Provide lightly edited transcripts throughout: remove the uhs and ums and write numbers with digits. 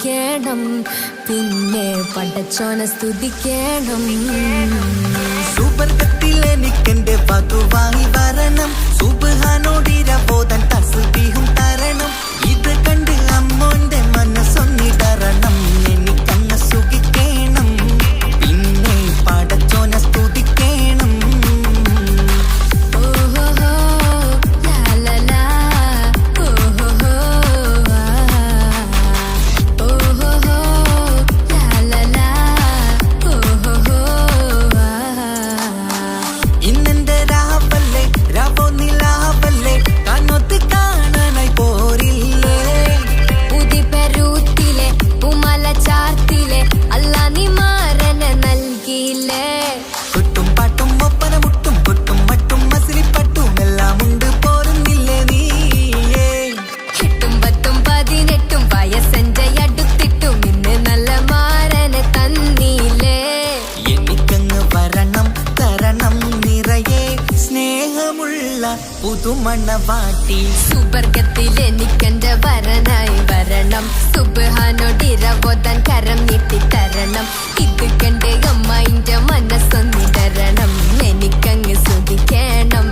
സ്തുതിക്കണം, പിന്നെ പടച്ചോനെ സ്തുതിക്കണം. സുബർഗത്തിൽ എനിക്കെന്റെ വധുവായി വരണം, സുബ്ഹാനോടിരബോധൻ തസ്ബീഹും തരണം. ഇത് കണ്ട് അമ്മോന്റെ മനസ്സൊന്നിടറണം, എനിക്കങ്ങ് സുഖിക്കണം, പിന്നെ പടച്ചോനെ സ്തുതിക്കണം. ഇന്നെന്റെ രാവല്ലേ രാവോ നിലാവല്ലേ കണ്ണൊത്ത് കാണാനായി പോരില്ലേ. ഉദിപെരൂത്തിലെ ഉമല ചാർത്തിലെ അല്ലാ നീ മാരനെ നൽകിയില്ലേ. കുട്ടും പാട്ടും ഒപ്പന മുട്ടും പൊട്ടും മട്ടും മസിലിപ്പട്ടും എല്ലാം ഉണ്ട് പോരുന്നില്ലേ നീയേ. 8 10 18 വയസ്സെന്റെ അടുത്തിട്ടും ഇന്ന് നല്ല മാരനെ തന്നില്ലേ. എനിക്കങ്ങ് വരണം തരണം നിറയെ സ്നേഹമുള്ള പുതുമണവാട്ടി. സുബർഗത്തിൽ എനിക്കെന്റെ വരനായി വരണം, സുബ്ഹാനോടിരബോധൻ കരം നീട്ടിത്തരണം. ഇത് കണ്ട് അമ്മയിന്റെ മനസ്സൊന്നിടരണം, എനിക്കങ്ങ് സ്തുതിക്കണം,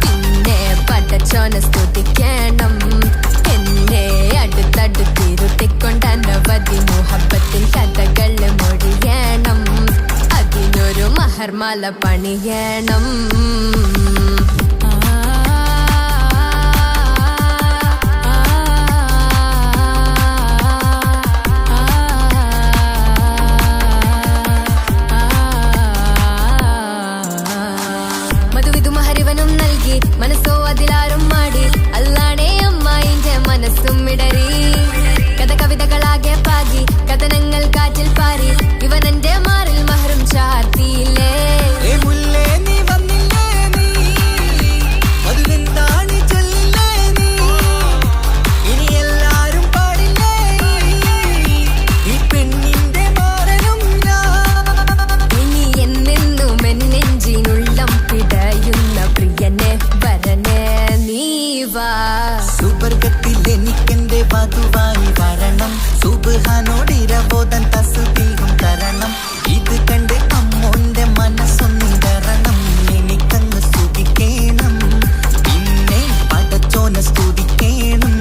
പിന്നെ പടച്ചോനെ സ്തുതിക്കണം. എന്നെ അടുത്തടുത്തിരുത്തിക്കൊണ്ട് അനവധി മുഹബത്തിൻ കഥകൾ മൊഴിയണം, അതിനൊരു മഹർമാല പണിയണം. മധുവിധുമഹരിവനും നൽകി മനസ്സോ അതിലാരും മാടി, അല്ലാണേ അമ്മായിന്റെ മനസ്സും ഇടറി. കഥ കവിതകളാകെ പാകി കഥനങ്ങൾ കാറ്റിൽ പാറി, ഇവനെന്റെ മാറിൽ മഹറും ചാർത്തിയില്ലേ. മുല്ലേ നീ വന്നില്ലേ നീ, മധുവെന്താണ് ചൊല്ലില്ലേ നീ, ഇനി എല്ലാരും പാടില്ലേ ഈ പെണ്ണിന്റെ മാറനും ഞാൻ. ഇനി എന്നെന്നും എന്നെഞ്ചിനുള്ളം പിടയുന്ന പ്രിയനെ വരനെ നീ വാ. സുബർഗത്തിൽ എനിക്കെന്റെ വധുവായി വരണം, സുബ്ഹാനോടിരബോധൻ തസ്ബീഹും തരണം. ഇത് കണ്ട് അമ്മോന്റെ മനസ്സൊന്നിടറണം, എനിക്കങ്ങ് സ്തുതിക്കണം, പിന്നെ പടച്ചോനെ സ്തുതിക്കണം.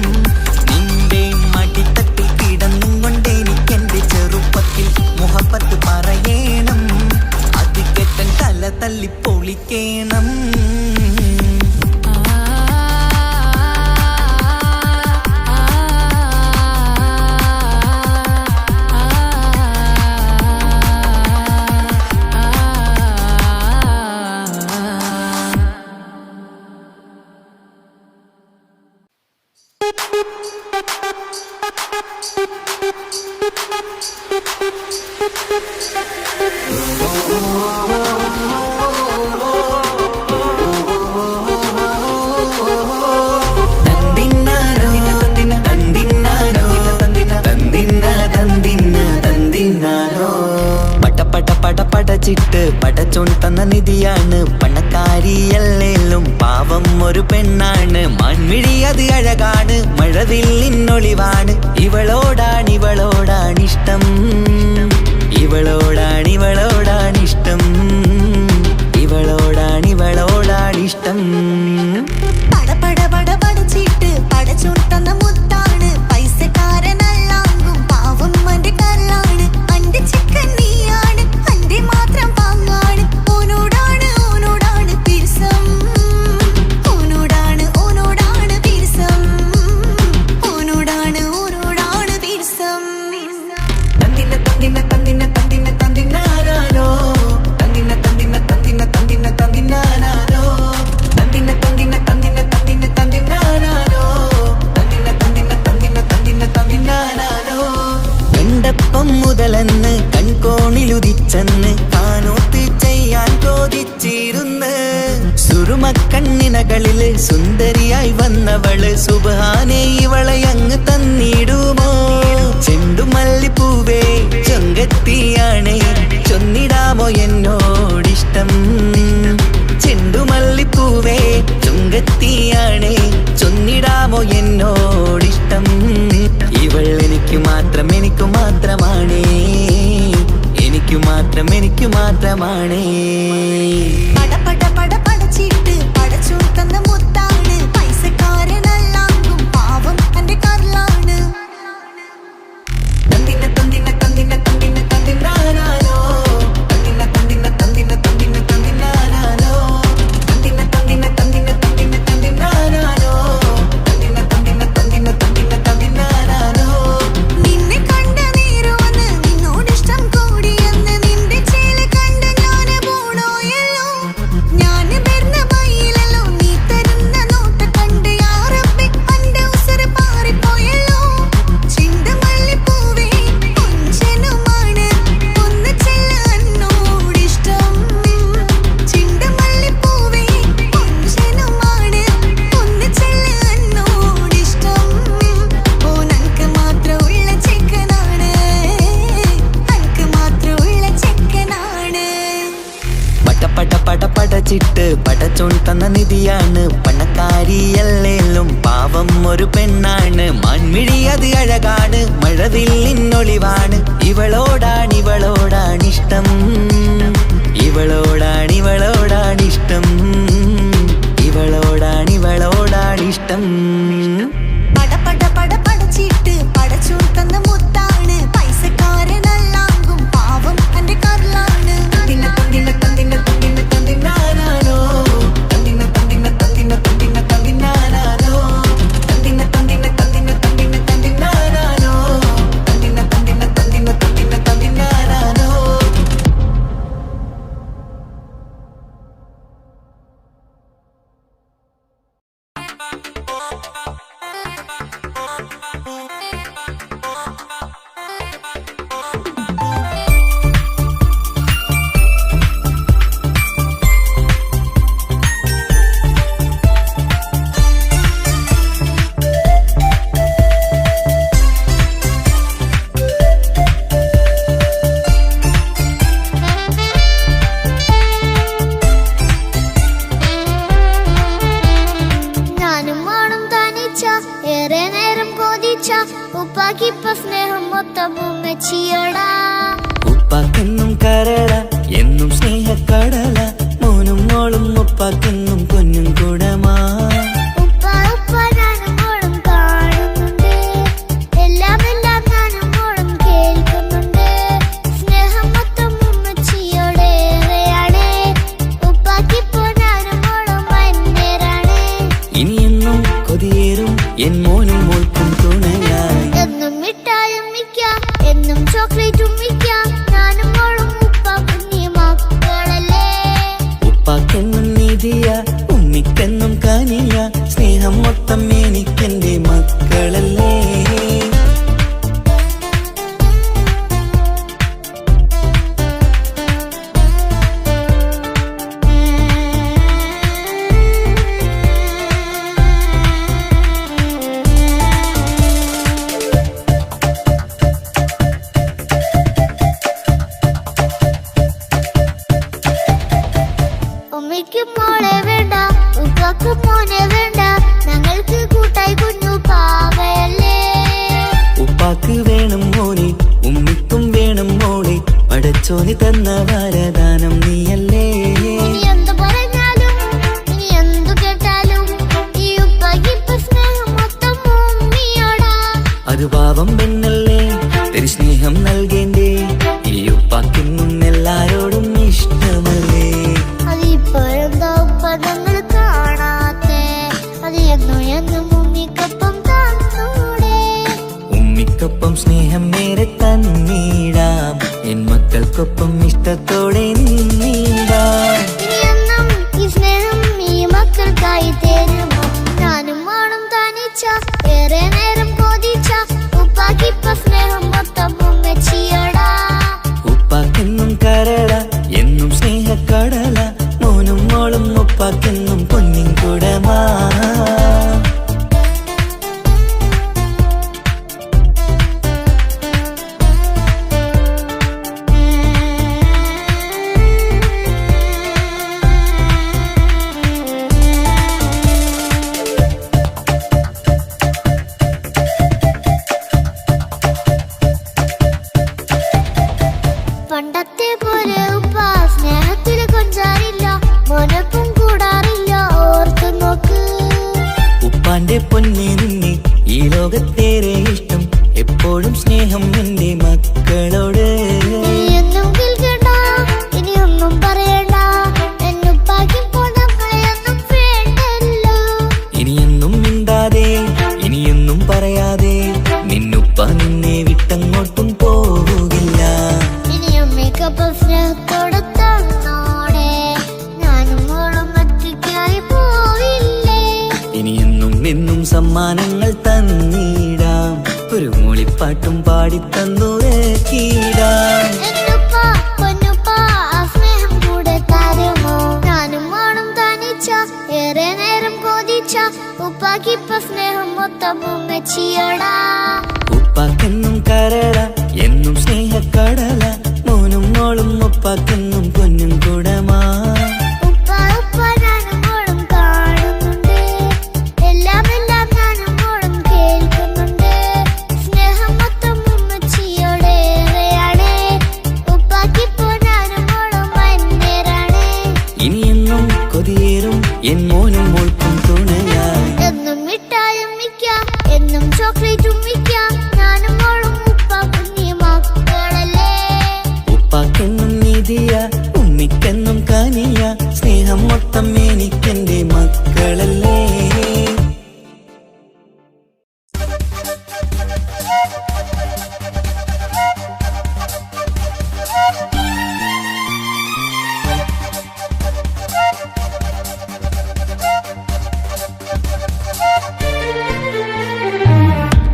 നിന്റെ മടിത്തട്ടിൽ കിടന്നും കൊണ്ട് എനിക്കെന്റെ ചെറുപ്പത്തിൽ മുഹബത്ത് പറയണം, അത് കെട്ടൻ തല തല്ലി പൊളിക്കണം. പടച്ചിട്ട് പടച്ചോൻ തന്ന നിധിയാണ്, പണക്കാരിയല്ലേലും പാവം ഒരു പെണ്ണാണ്. മാൻമിഴി അത് അഴകാണ്, മഴവില്ലിന്നൊളിവാണ്, ഇവളോടാണിഷ്ടം, ഇവളോടാണിഷ്ടം, ഇവളോടാണിഷ്ടം. പടച്ചിട്ട് പടച്ചോൻ തന്ന മുത്താണ്, പൈസക്കാരനല്ലാങ്കും പാവം അന്റെ കല്ലാണ്. അന്റെ ചിക്കൻ നീയാണ്, അന്റെ മാത്രം പാങ്ങാണ്, ഓനോടാണ് പിരിസം, ഓനോടാണ് പിരിസം, ഓനോടാണ് പിരിസം. തന്തിന തന്തിന തന്തിന തന്തിന തന്തിനാരോ, തന്തിന തന്തിന തന്തിന തന്തിന തന്തിനാരോ, തന്തിന തന്തിന തന്തിന തന്തിന തന്തിനാരോ, തന്തിന തന്തിന തന്തിന തന്തിന തന്തിനാരോ. എണ്ടപ്പം മുതലെന്ന് കൺകോണിലുദിച്ചെന്ന് കാനോത്ത് ചെയ്യാൻ ചോദിച്ചിരുന്ന്, സുറുമക്കണ്ണിനകളില് സുന്ദരിയായി വന്നവള്, സുബ്ഹാനേ ഇവളെ അങ്ങ് തന്നിടുമോ. ചെണ്ടുമല്ലിപ്പൂവേ ചൊങ്കത്തിയാണ്, ചൊന്നിടാമോ എന്നോടിഷ്ടം. ചെണ്ടുമല്ലിപ്പൂവേ ചൊങ്കത്തിയാണ്, ചൊന്നിടാമോ എന്നോടിഷ്ടം. ഇവൾ എനിക്ക് മാത്രം എനിക്ക് ഇഷ്ടമാണേ. പട പട പട പടച്ചിട്ട് പടച്ചോൻ തന്ന മുത്താണ്, പൈസക്കാരനല്ലാങ്കും പാവം എന്റെ കർലാണ്. തന്തിന തന്തിന തന്തിന തന്തിന തന്തിനാനാനോ, തന്തിന തന്തിന തന്തിന തന്തിന തന്തിനാനാനോ, തന്തിന തന്തിന തന്തിന തന്തിന തന്തിനാനാനോ, തന്തിന തന്തിന തന്തിന തന്തിന തന്തിനാനാനോ. നിന്നെ കണ്ട നേരമെന്ന് നിന്നോടിഷ്ടം കൂടിയെന്ന് നിന്റെ ചേല കണ്ട ഞാന് പോണോയല്ലോ. ഞാന് വരുന്ന വഴിയിലല്ലോ നീ തരുന്ന നോട്ട് കണ്ട് യാ റബ്ബി അന്റെ ഉസറ് പാറിപ്പോയല്ലോ. ചിന്തമല്ലിപ്പൂവേ കൊഞ്ചനുമാണ് ഒന്ന് ചെല്ല എന്നോടിഷ്ടം. ചിന്തമല്ലിപ്പൂവേ കൊഞ്ചനുമാണ് ഒന്ന് ചെല്ല എന്നോടിഷ്ടം. ഓനക്ക് മാത്രമുള്ള ചെക്കനാണ്, അനക്ക് മാത്രമുള്ള ചെക്കനാണ്. പട പട പട പടച്ചിട്ട് പടച്ചോൻ തന്ന നിധിയാണ്, പണക്കാരിയല്ലേലും പാവം ഒരു പെണ്ണാണ്. മാൻമിഴി അത് അഴകാണ്, മഴവില്ലിന്നൊളിവാണ്. ഇവളോടാണിഷ്ടം, ഇവളോടാണിഷ്ടം, ഇവളോടാണിഷ്ടം. പട പട പട പടച്ചിട്ട് പടച്ചോൻ തന്ന മുത്താണ്, പൈസക്കാരനല്ലാങ്കും പാവം എന്റെ കർലാണ്. തന്തിന തന്തിന തന്തിന തന്തിന തന്തിനാനാനോ, തന്തിന തന്തിന തന്തിന തന്തിന തന്തിനാനാനോ, തന്തിന തന്തിന തന്തിന തന്തിന തന്തിനാനാനോ, തന്തിന തന്തിന തന്തിന തന്തിന തന്തിനാനാനോ. ഞാനും മോളും തനിച്ച ഏറെ നേരം കൊതിച്ച ഉപ്പാക്കിപ്പ സ്നേഹം മൊത്തം ഉമ്മച്ചിയോടാ. ഉപ്പാക്കെന്നും കരള എന്നും സ്നേഹക്കടല, മോനും മോളും ഉപ്പാക്കെന്നും കുഞ്ഞും കുടമാ. ഉപ്പ ഉപ്പ ഞാനും മോളും കാണുന്നുണ്ട്, എല്ലാം എല്ലാം ഞാനും മോളും കേൾക്കുന്നുണ്ട്. സ്നേഹം മൊത്തം ഉമ്മച്ചിയോടേറെയാണ്, ഉപ്പാക്കിപ്പോ ഞാനും മോളും അന്യരാണ്. ഇനിയെന്നും കൊതിയേറും എൻ മോനും മോൾക്കും തുണയായി. എന്നും മിഠായും മിക്കാം, എന്നും ചോക്ലേറ്റും മിക്കാം, ഞാനും മോളും ഉപ്പ കുഞ്ഞി മക്കളല്ലേ. ഉപ്പാക്കെന്നും നിധിയ ഉമ്മിക്കെന്നും കനിയ, സ്നേഹം മൊത്തം എനിക്കെന്റെ മക്കളല്ലേ. ഉമ്മയ്ക്ക് മോളെ വേണ്ട, ഉപ്പാക്ക് മോനെ വേണ്ട, ഞങ്ങൾക്ക് കൂട്ടായി കുഞ്ഞു പാവയല്ലേ. ഉപ്പാക്ക് വേണം മോനെ, ഉമ്മിക്കും വേണം മോളെ, പടച്ചോന് തന്ന വരദാനം നീയല്ലേ. ഇനി എന്തു പറഞ്ഞാലും ഇനി എന്തു കേട്ടാലും ഈ ഉപ്പാക്കിപ്പ സ്നേഹം മൊത്തം ഉമ്മിയോടാ. അത് പാവം പെണ്ണല്ലേ, തിരി സ്നേഹം നൽകേണ്ടേ, ഈ ഉപ്പാക്കെന്നും എല്ലാരോടും ഇഷ്ടമല്ലേ. അതിപ്പോഴെന്താ ഉപ്പ ഞങ്ങൾ കാണാത്തെ, അത് എന്നും എന്നും ഉമ്മിക്കൊപ്പം തന്നൂടെ. ഉമ്മിക്കൊപ്പം സ്നേഹം നേരെ തന്നീടാം, എൻ മക്കൾക്കൊപ്പം ഇഷ്ടത്തോടെ നിന്നീടാം. ഇനിയെന്നും ഈ സ്നേഹം ഈ മക്കൾക്കായി തരുമോ. ഞാനും മോളും തനിച്ച ഏറെ നേരം കൊതിച്ച ഉപ്പാക്കിപ്പ സ്നേഹം മൊത്തം ഉമ്മച്ചിയോടാ. ഉപ്പാക്കെന്നും കരള എന്നും സ്നേഹക്കടല, മോനും മോളും ഉപ്പാക്കെന്നും പൊന്നിൻ കുടമാ. ലോകത്തേറെ ഇഷ്ടം എപ്പോഴും സ്നേഹം എൻ്റെ മക്കളോട്. ഇനിയൊന്നും കേൾക്കണ്ട, ഇനിയൊന്നും പറയണ്ട, എന്നുപ്പാക്കി പോണങ്ങളെയൊന്നും വേണ്ടല്ലോ. ഇനിയൊന്നും മിണ്ടാതെ ഇനിയൊന്നും പറയാതെ നിന്നുപ്പ നിന്നെ വിട്ടങ്ങോട്ടും പോകില്ല. ഇനിയും മേക്കപ്പ് സ്നേഹത്തോടെ തന്നോടെ ഞാനും മോളും ഒറ്റയ്ക്കായി പോയില്ലേ. ഇനിയെന്നും എന്നും സമ്മാനങ്ങൾ തന്നിടാം, ഒരു മൂളിപ്പാട്ടും പാടിത്തന്നുറക്കിടാം. എന്നുപ്പാ പൊന്നുപ്പാ ആ സ്നേഹം കൂടെ തരുമോ? ഞാനും മോളും തനിച്ച ഏറെ നേരം കൊതിച്ച ഉപ്പാക്കിപ്പ സ്നേഹം മൊത്തം ഉമ്മച്ചിയോടാ. ഉപ്പാക്കെന്നും കരട എന്നും സ്നേഹക്കടല, മോനും മോളും ഉപ്പാക്കെന്നും പൊന്നും കുടമാ. ഉപ്പ ഉപ്പ ഞാനും മോളും കാണുന്നുണ്ട്, എല്ലാം എല്ലാം ഞാനും മോളും കേൾക്കുന്നുണ്ട്. സ്നേഹം മൊത്തം ഉമ്മച്ചിയോടേറെയാണ്, ഉപ്പാക്കിപ്പോ ഞാനും മോളും വന്നേരാണ്. ഇനിയെന്നും കൊതിയേറും എൻ മോനും മോൾക്കും തുണയായി. എന്നും മിഠായും മിക്കാം, എന്നും ചോക്ലേറ്റും മിക്കാം, ഞാനും മോളും ഉപ്പ കുഞ്ഞി മക്കളല്ലേ. ഉപ്പാക്കെന്നും നിധിയ ഉമ്മിക്കെന്നും കനിയ, സ്നേഹം മൊത്തം എനിക്കെന്റെ മക്കളല്ലേ.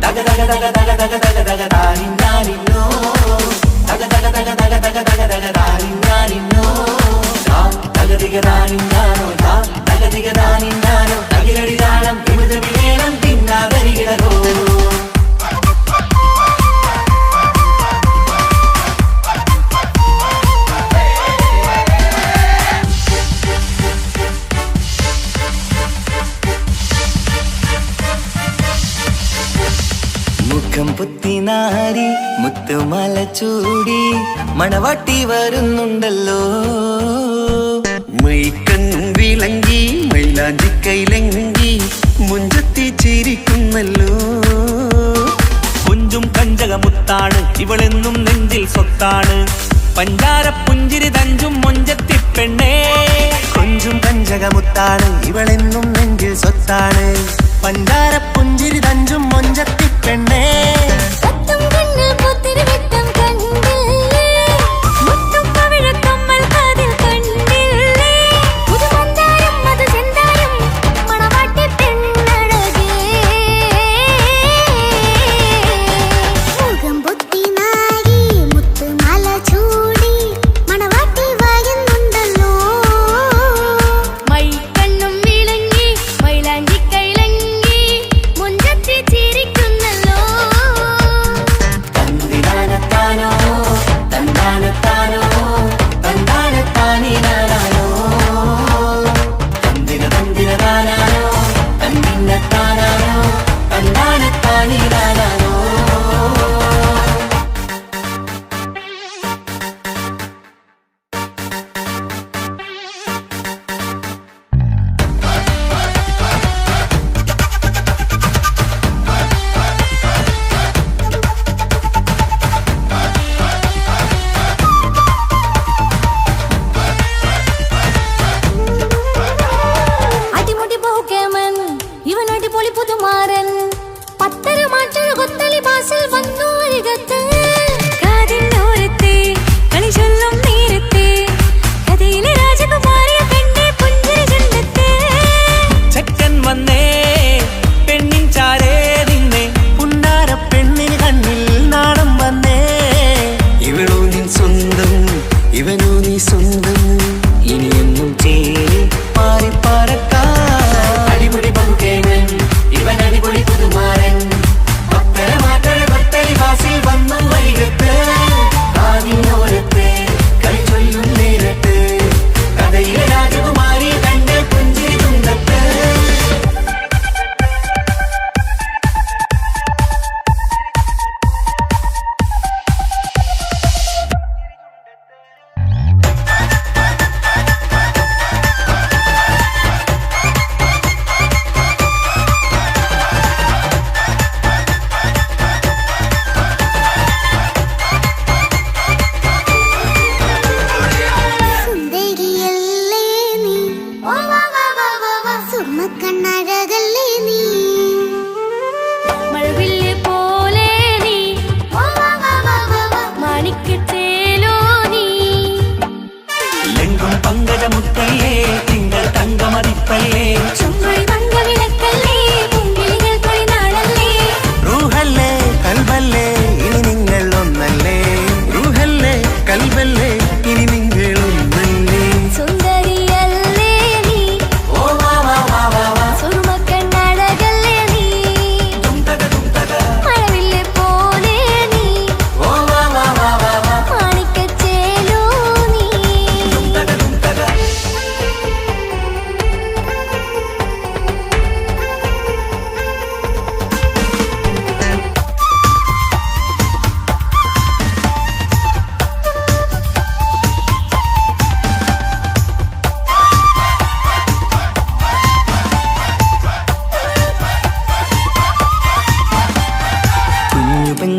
തക തക തക തക തക തക തക താനിന്നാനിന്നോ, തക തക തക തക തക തക തക താനിന്നാനിന്നോ, തകതിക താനിന്നാനോ, തകതിക താനിന്നാനോ, തകിലടി താളം വിമുതമിലേണം തിന്നാതരികിടരോ. മുഖം പുത്തിനാരി മുത്തുമല ചൂടി മണവാട്ടി വരുന്നുണ്ടല്ലോ. മൈക്കണ്ണും വിളങ്ങി മൈലാഞ്ചി കൈലങ്കി മുഞ്ചത്തി ചിരിക്കുന്നല്ലോ. കുഞ്ചും കഞ്ചകമുത്താണ് ഇവളെന്നും നെഞ്ചിൽ സ്വത്താണ്, പഞ്ചാര പുഞ്ചിരി തഞ്ചും മൊഞ്ചത്തി പെണ്ണേ. കൊഞ്ചും കഞ്ചകമുത്താണ് ഇവളെന്നും നെഞ്ചിൽ സ്വത്താണ്, പഞ്ചാര പുഞ്ചിരി തഞ്ചും മൊഞ്ചത്തി പെണ്ണേ. പത്തും കണ്ണിൽ പൂത്തിരി വെട്ടം കണ്ടില്ലേ, മുത്തും പവിഴക്കമ്മൽ കാതിൽ കണ്ടില്ലേ, പുതുമന്ദാരം മധുചെന്താരം മണവാട്ടി പെണ്ണഴകേ. മുഖം പൊത്തി നാരി മുത്തുമാല ചൂടി മണവാട്ടി വരുന്നുണ്ടല്ലോ. മൈക്കണ്ണും വിളങ്ങി മൈലാഞ്ചി കൈലങ്കി മുഞ്ചത്തി ചിരി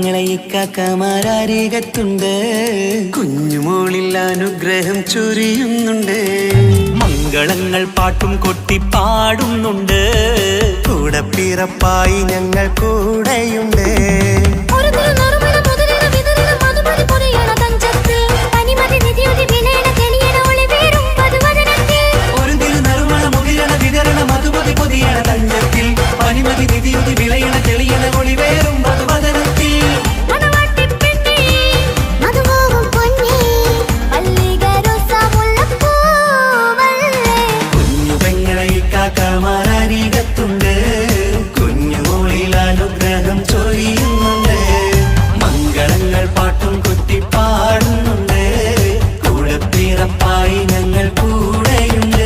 പെങ്ങളെ ഇക്കാക്കമാരരികത്തുണ്ട്, കുഞ്ഞുമോളിൽ അനുഗ്രഹം ചൊരിയുന്നുണ്ട്. മംഗളങ്ങൾ പാട്ടും കൊട്ടി പാടുന്നുണ്ട്, കൂടെ പിറപ്പായി ഞങ്ങൾ കൂടെയുണ്ട്. ഒരു തിരുനറുമണ മുതലിന വിതറിന മധുമതി പൊരിയണ തഞ്ചത്തിൽ പനിമതി നിധിയുതി വിലയണ തെളിയണ ഒളിവേറും മധുവദനത്തിൽ. ഒരു തിരുനറുമണ മുകിരണ വിതരണ മധുമതി പൊതിയണ തഞ്ചത്തിൽ പനിമതി നിധിയുതി വിളയണ തെളിയണ ഒളിവേറും മധുവദനത്തിൽ. മണവാട്ടിപ്പെണ്ണേ മധുവാകും പൊന്നേ മല്ലികരോസ മുല്ലപ്പൂവല്ലേ. കുഞ്ഞു പെങ്ങളെ ഇക്കാക്കമാരരികത്തുണ്ട്, കുഞ്ഞുമോളിൽ അനുഗ്രഹം ചൊരിയുന്നുണ്ട്. മംഗളങ്ങൾ പാട്ടും കൊട്ടി പാടുന്നുണ്ട്, കൂടെ പിറപ്പായി ഞങ്ങൾ കൂടെയുണ്ട്.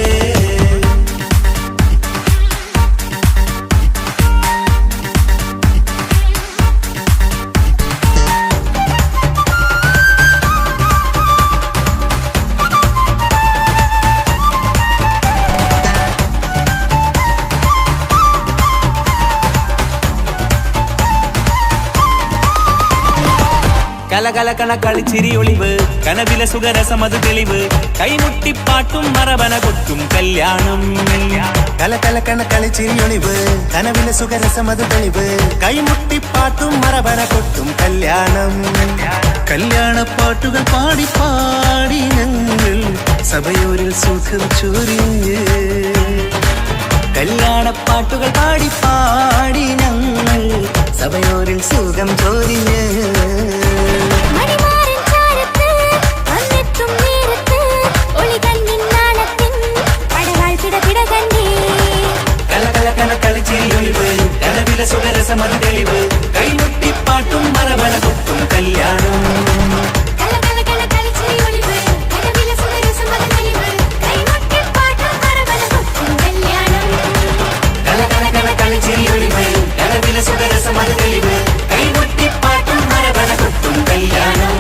കലകലകണ കളിച്ചിരി ഒളിവ്, കനവില സുഖരസമത് തെളിവ്, കൈമുട്ടിപ്പാട്ടും മറവന കൊട്ടും കല്യാണം. കലകലകണ കളിച്ചിരിയൊളിവ്, കനവിലെ സുഖരസമത് തെളിവ്, കൈമുട്ടിപ്പാട്ടും മറവന കൊട്ടും കല്യാണം. കല്യാണപ്പാട്ടുകൾ പാടി പാടി ഞങ്ങൾ സഭയോരിൽ സുഖം ചൊരിഞ്ഞ്. കല്യാണപ്പാട്ടുകൾ പാടി പാടി ഞങ്ങൾ സഭയോരിൽ സുഖം ചൊരിഞ്ഞ്. മണിമാരൻ ചാരത്ത് വന്നെത്തും നേരത്ത് ഒളികണ്ണിൻ നാണത്തിൻ പടവാൾ പിടപിട കണ്ടേ. കലകലകണ കളിച്ചിരിയൊളിവ്, കനവില സുഖരസമത് തെളിവ്, കൈമുട്ടിപ്പാട്ടും മറവന കൊട്ടും കല്യാണം. കലകലകണ കളിച്ചിരിയൊളിവ്, കനവിലെ സുഖരസമത് തെളിവ്, കൈമുട്ടിപ്പാട്ടും മറവന കൊട്ടും കല്യാണം. കലകലകണ കളിച്ചിരിയൊളിവ്, കനവില സുഖരസമത് തെളിവ്, കൈമുട്ടിപ്പാട്ടും മറവന കൊട്ടും കല്യാണം.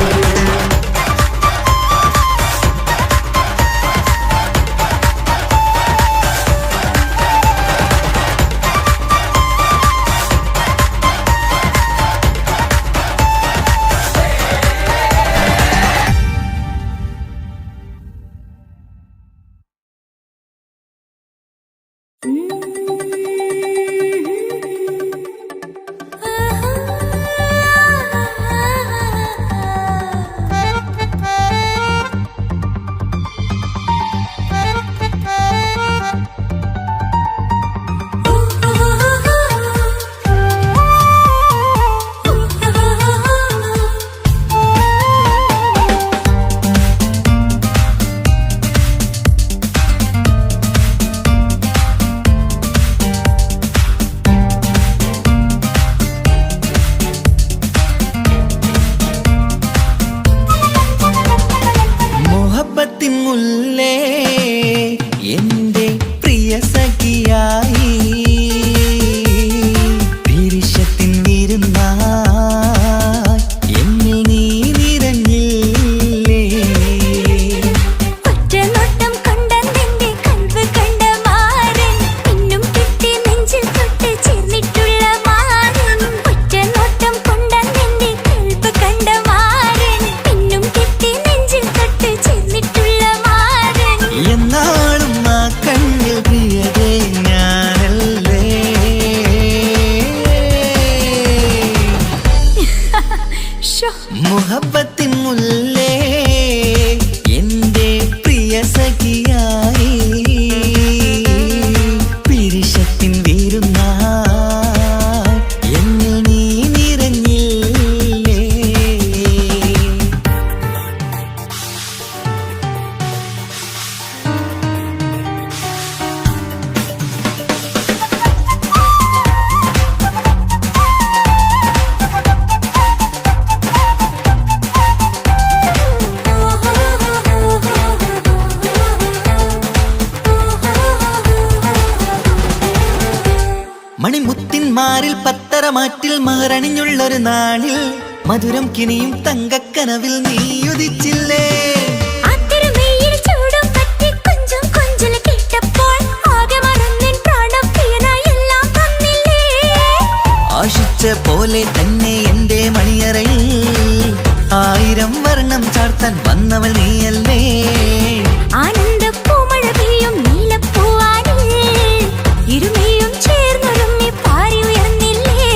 മുഹബത്തിൻ മുല്ലേ എന്റെ പ്രിയ സഖിയായി, പിരിശത്തിൻ വിരുന്നായി എന്നിൽ നീ നിറഞ്ഞില്ലേ. ഒറ്റനോട്ടം കൊണ്ടെന്റെ കൽവ് കണ്ട മാരൻ പിന്നും കിട്ടി നെഞ്ചിൽ തൊട്ട് ചേർന്നിട്ടുള്ള മാരൻ. ഒറ്റനോട്ടം കൊണ്ടെന്റെ കൽവ് കണ്ട മാരൻ പിന്നും കിട്ടി നെഞ്ചിൽ തൊട്ട് ചേർന്നിട്ടുള്ള മാരൻ. എന്നാളും ആ കണ്ണിൽ പ്രിയതേ ഞാനല്ലേ. മുഹബത്തിൻ മുല്ലേ എന്റെ പ്രിയ സഖിയായി, പിരിശത്തിൻ വിരുന്നായി എന്നിൽ നീ നിറഞ്ഞില്ലേ. മണിമുത്തിന്മാരിൽ പത്തരമാറ്റിൽ മഹറണിഞ്ഞുള്ളൊരു നാളിൽ മധുരം കിനിയും തങ്കക്കനവിൽ നീ ഉദിച്ചില്ലേ. ആ തിരുമേയിൽ ചൂടും പറ്റി കൊഞ്ചും കൊഞ്ചൽ കേട്ടപ്പോൾ ആകെ മറന്നിൻ പ്രാണപ്രിയനായി എല്ലാം തന്നില്ലേ. ആശിച്ച സ്ഥാപിച്ച പോലെ തന്നെ എന്റെ മണിയറയിൽ 1000 വർണ്ണം ചാർത്താൻ വന്നവൾ നീയല്ലേ. ആനന്ദപ്പൂമഴ പെയ്യും നീലപ്പൂവാനിൽ ഇരുമയും ചേർന്നൊരുമ്മി പാറി ഉയർന്നില്ലേ.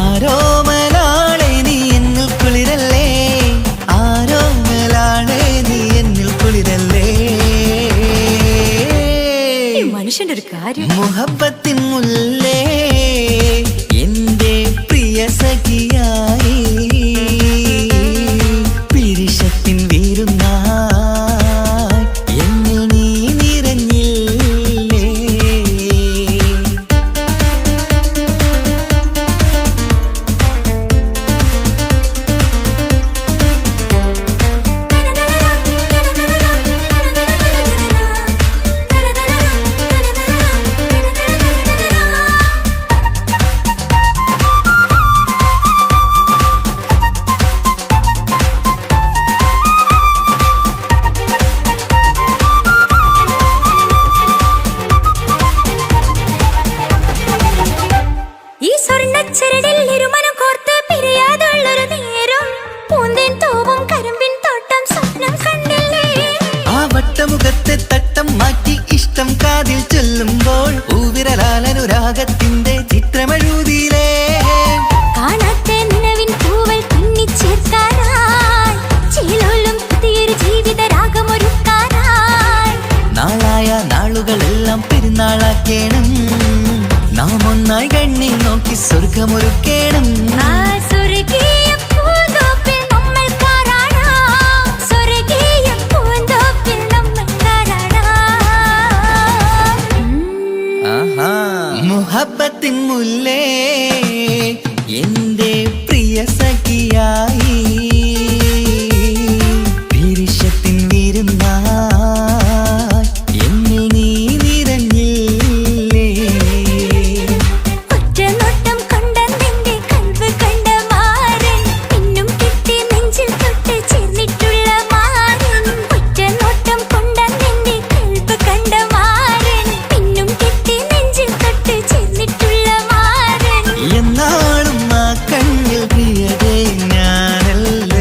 ആരോമലാളെ നീ എന്നിൽ കുളിരല്ലേ, ആരോമലാളെ നീ എന്നിൽ കുളിരല്ലേ. മനുഷ്യന്റെ ഒരു കാര്യം. മുഹബത്തിൻ മുല്ലേ എന്റെ പ്രിയ സഖിയായി പിരിശത്തിൻ വീരുന്നായി എന്നിൽ നീ നിറഞ്ഞില്ലേ. ഈ സ്വർണ്ണച്ചരടിൽ ഇരുമനം കോർത്ത് പിരിയാതുള്ളൊരു നേരം പൂന്തേൻ തൂവും കരിമ്പിൻ തോട്ടം സ്വപ്നം കണ്ടില്ലേ. ആ വട്ടമുഖത്തെ തട്ടം മാറ്റി ഇഷ്ടം കാതിൽ ചൊല്ലുമ്പോൾ ഊവിരലാലനുരാഗത്തിന്റെ ചിത്രമെഴുതിയിലേ. കാണാത്ത നിലവിൻ പൂവൽ തുന്നിച്ചേർക്കാനായി ചിലോലും പുതിയൊരു ജീവിത രാഗമൊരുക്കാനായി നാളായ നാളുകളെല്ലാം പെരുന്നാളാക്കേണം, നാം ഒന്നായി കണ്ണി നോക്കി സ്വർഗമൊരുക്കേണം. ആ സ്വർഗീയ പൂന്തോപ്പിൽ നമ്മൾ കാറാടാം, സ്വർഗീയ പൂന്തോപ്പിൽ നമ്മൾ കാറാടാം. ആഹാ. മുഹബത്തിൻ മുല്ലേ എന്റെ പ്രിയ സഖിയായി പിരിശത്തിൻ വിരുന്നായി എന്നിൽ നീ നിറഞ്ഞില്ലേ. ഒറ്റനോട്ടം കൊണ്ട നിന്റെ കൽവ് കണ്ട മാരൻ പിന്നും കിട്ടി നെഞ്ചിൽ തൊട്ട് ചേർന്നിട്ടുള്ള മാരൻ. ഒറ്റനോട്ടം കൊണ്ട നിന്റെ കൽവ് കണ്ട മാരൻ പിന്നും കിട്ടി നെഞ്ചിൽ തൊട്ട് ചേർന്നിട്ടുള്ള മാരൻ. എന്നാളും ആ കണ്ണിൽ പ്രിയതേ ഞാനല്ല.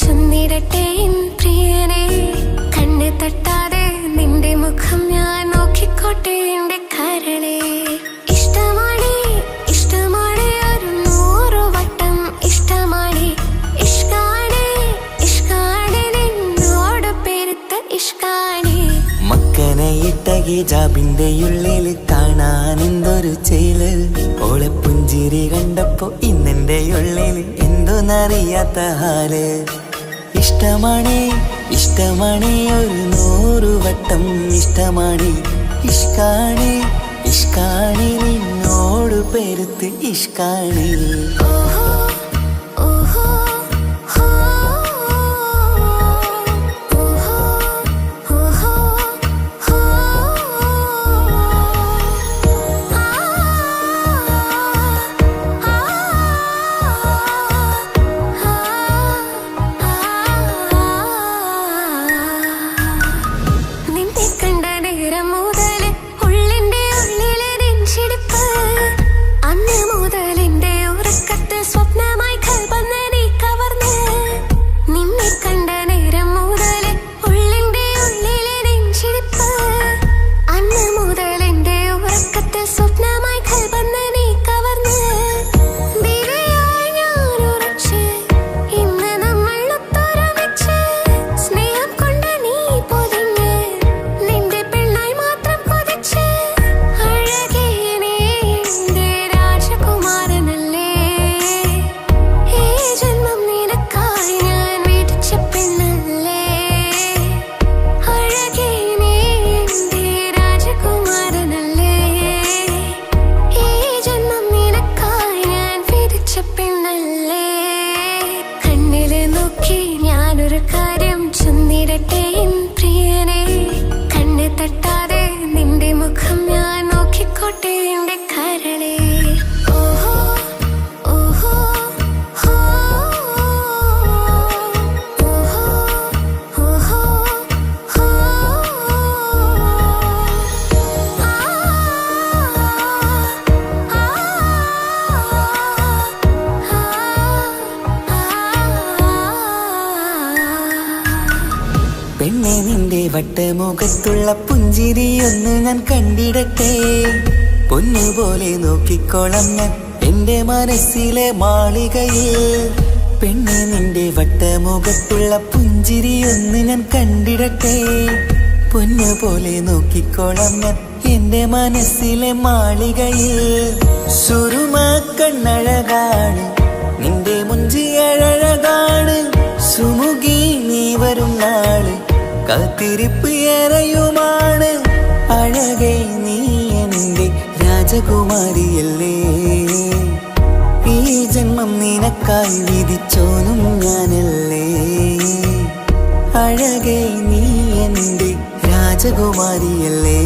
ചൊന്നിടട്ടെ എൻ പ്രിയനെ കണ്ണ് തട്ടാതെ നിന്റെ മുഖം ഞാൻ നോക്കിക്കോട്ടെ എന്റെ കരളെ ഇഷ്ടമാണ് ഇഷ്ടമാണ് ഒരു 100 വട്ടം ഇഷ്ടമാണ് ഇഷ്കാണ് ഇഷ്കാണ് നിന്നോട് പെരുത്ത ഇഷ്കാണ് മക്കനയിട്ട ഹിജാബിന്റെ ഉള്ളിൽ കാണാൻ എന്തൊരു ചേല് ഓളെ പുഞ്ചിരി കണ്ടപ്പോ ഇന്നെന്റെ ഉള്ളിൽ എന്തോന്നറിയാത്ത ഹാല് ഇഷ്ടമാണ് ഇഷ്ടമാണ് ഒരു 100 വട്ടം ഇഷ്ടമാണ് ഇഷ്കാണ് ഇഷ്കാണ് നിന്നോട് പെരുത്ത് ഇഷ്കാണ് ഓഹോ ഓഹോ ഹോ ഓഹോ ഓഹോ ഹോ നിന്നെ കണ്ട നേരം മുതൽ ഉള്ളിന്റെ ഉള്ളിലെ നെഞ്ചിടിപ്പ് അന്ന് മുതൽ എന്റെ ഉറക്കത്തിൽ സ്വപ്നമായി കൽപ്പന നീ കവർന്ന് നിന്നെ കണ്ട നേരം മുതൽ ഉള്ളിന്റെ ഉള്ളിലെ നെഞ്ചിടിപ്പ് അന്ന് മുതൽ എന്റെ ഉറക്കത്തിൽ സ്വപ്നമായി കൽപ്പന നീ കവർന്ന് ദിനയായി ഞാൻ ഉറച്ച് ഇന്ന് നമ്മൾ ഒത്തൊരുമിച്ച് സ്നേഹം കൊണ്ട് നീ പൊതിഞ്ഞ് നിന്റെ പെണ്ണായി മാത്രം കൊതിച്ച് അഴകേ നീ എന്റെ രാജകുമാരനല്ലേ ഈ ജന്മം നിനക്കായി ഞാൻ വിധിച്ച പെണ്ണല്ലേ അഴകേ നീ എന്റെ രാജകുമാരനല്ലേ ഈ ജന്മം നിനക്കായി ഞാൻ വിധിച്ച പെണ്ണല്ലേ കണ്ണില് നോക്കി ഞാനൊരു കാര്യം ചൊന്നിടട്ടെ എൻ പ്രിയനെ കണ്ണ് തട്ടാതെ നിന്റെ മുഖം ഞാൻ നോക്കിക്കോട്ടെ എന്റെ കരളെ ഓഹോ ഓഹോ ഹോ ഓഹോ ഓഹോ ഹോ പെണ്ണെ നിന്റെ വട്ടമുഖത്തുള്ള പുഞ്ചിരിയൊന്ന് ഞാൻ കണ്ടിടട്ടെ പൊന്നുപോലെ നോക്കിക്കോളം ഞാൻ എന്റെ മനസ്സിലെ മാളികയിൽ പെണ്ണെ നിന്റെ വട്ടമുഖത്തുള്ള പുഞ്ചിരിയൊന്ന് ഞാൻ കണ്ടിടട്ടെ പൊന്നുപോലെ നോക്കിക്കോളം ഞാൻ എന്റെ മനസ്സിലെ മാളികയിൽ സുറുമ കണ്ണഴകാണ് നിന്റെ മുഞ്ചിയഴകാണ് സുമുഖി നീ വരും നാള് കാത്തിരിപ്പ് ഏറെയുമാണ് അഴകേ നീ എന്റെ രാജകുമാരിയല്ലേ ഈ ജന്മം നിനക്കായി വിധിച്ചോനും ഞാനല്ലേ അഴകേ നീ എന്റെ രാജകുമാരിയല്ലേ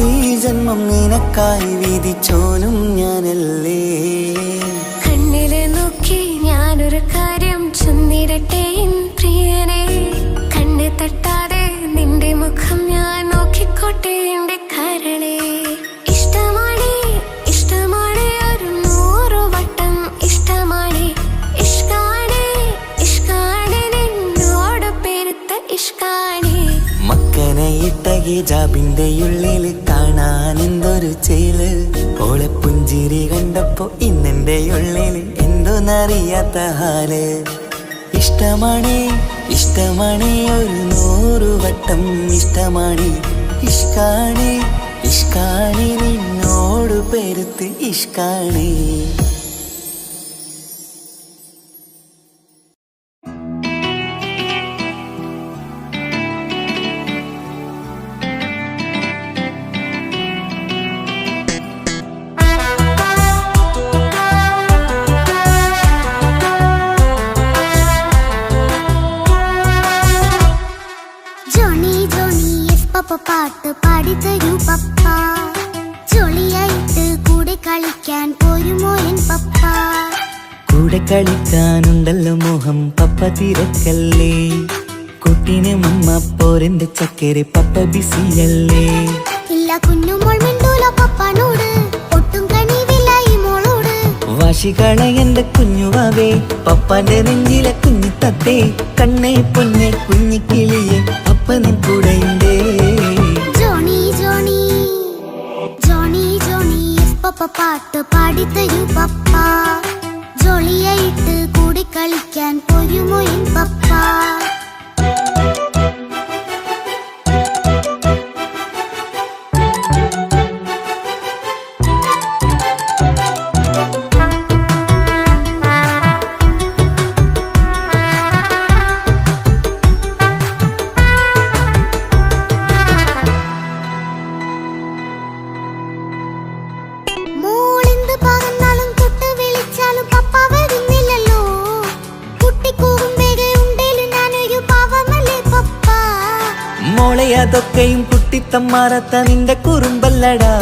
ഈ ജന്മം നിനക്കായി വിധിച്ചോനും ഞാനല്ലേ കണ്ണില് നോക്കി ഞാനൊരു കാര്യം ചൊന്നിടട്ടെ എൻ പ്രിയനെ കണ്ണ് തട്ടാതെ നിന്റെ മുഖം ഞാൻ നോക്കിക്കോട്ടെ എന്റെ കരളെ ഇഷ്ടമാണ് ഇഷ്ടമാണ് ഒരു 100 വട്ടം ഇഷ്ടമാണ് ഇഷ്കാണ് ഇഷ്കാണ് നിന്നോട് പെരുത്ത ഇഷ്കാണ് മക്കനയിട്ട ഹിജാബിന്റെ ഉള്ളിൽ കാണാൻ എന്തൊരു ചേല് ഓളെ പുഞ്ചിരി കണ്ടപ്പോ ഇന്നെന്റെ ഉള്ളിൽ എന്തോന്നറിയാത്ത ഹാല് ഇഷ്ടമാണ് ഇഷ്ടമാണ് ഒരു 100 വട്ടം ഇഷ്ടമാണ് ഇഷ്കാണ് ഇഷ്കാണ് നിന്നോട് പെരുത്ത് ഇഷ്കാണ് ജോണി ജോണി എസ് പപ്പ പാട്ട് പാടിത്തരൂ പപ്പ ജോളിയായിട്ട് കൂടെ കളിക്കാൻ പോരുമോ എൻ പപ്പ കൂടെ കളിക്കാനുണ്ടല്ലോ മോഹം പപ്പ തിരക്കല്ലേ കുട്ടീനെ മമ്മ പോരെന്റെ ചക്കരെ പപ്പ ബിസിയല്ലേ ഇല്ല കുഞ്ഞുമോൾ മിണ്ടൂല പപ്പനോട് ഒട്ടും കണിവില്ല ഈ മോളോട് വാശികള എന്റെ കുഞ്ഞുവാവേ പപ്പാന്റെ നെഞ്ചിലെ കുഞ്ഞു മുത്തത്തെ കണ്ണേ പൊന്നെ കുഞ്ഞിക്കിളിയെ അപ്പനും കൂടെയുണ്ടേ. ജോണി ജോണി ജോണി ജോണി പപ്പ പാട്ട് പാടിത്തരൂ പപ്പ. ജോളിയായിട്ട് കൂടി കളിക്കാൻ ഒരുമോ എൻ പപ്പ. മോളിന്ത് പകർന്നാലും തൊട്ട് വിളിച്ചാലും പപ്പ വരുന്നില്ലല്ലോ. കുട്ടിക്കൂകുമ്പേടെ ഉണ്ടേലും ഞാനൊരു പാവമല്ലേ പപ്പ. മോളെ അതൊക്കെയും കുട്ടിത്തമ്മാറത്ത നിന്റെ കുറുമ്പല്ലടാ.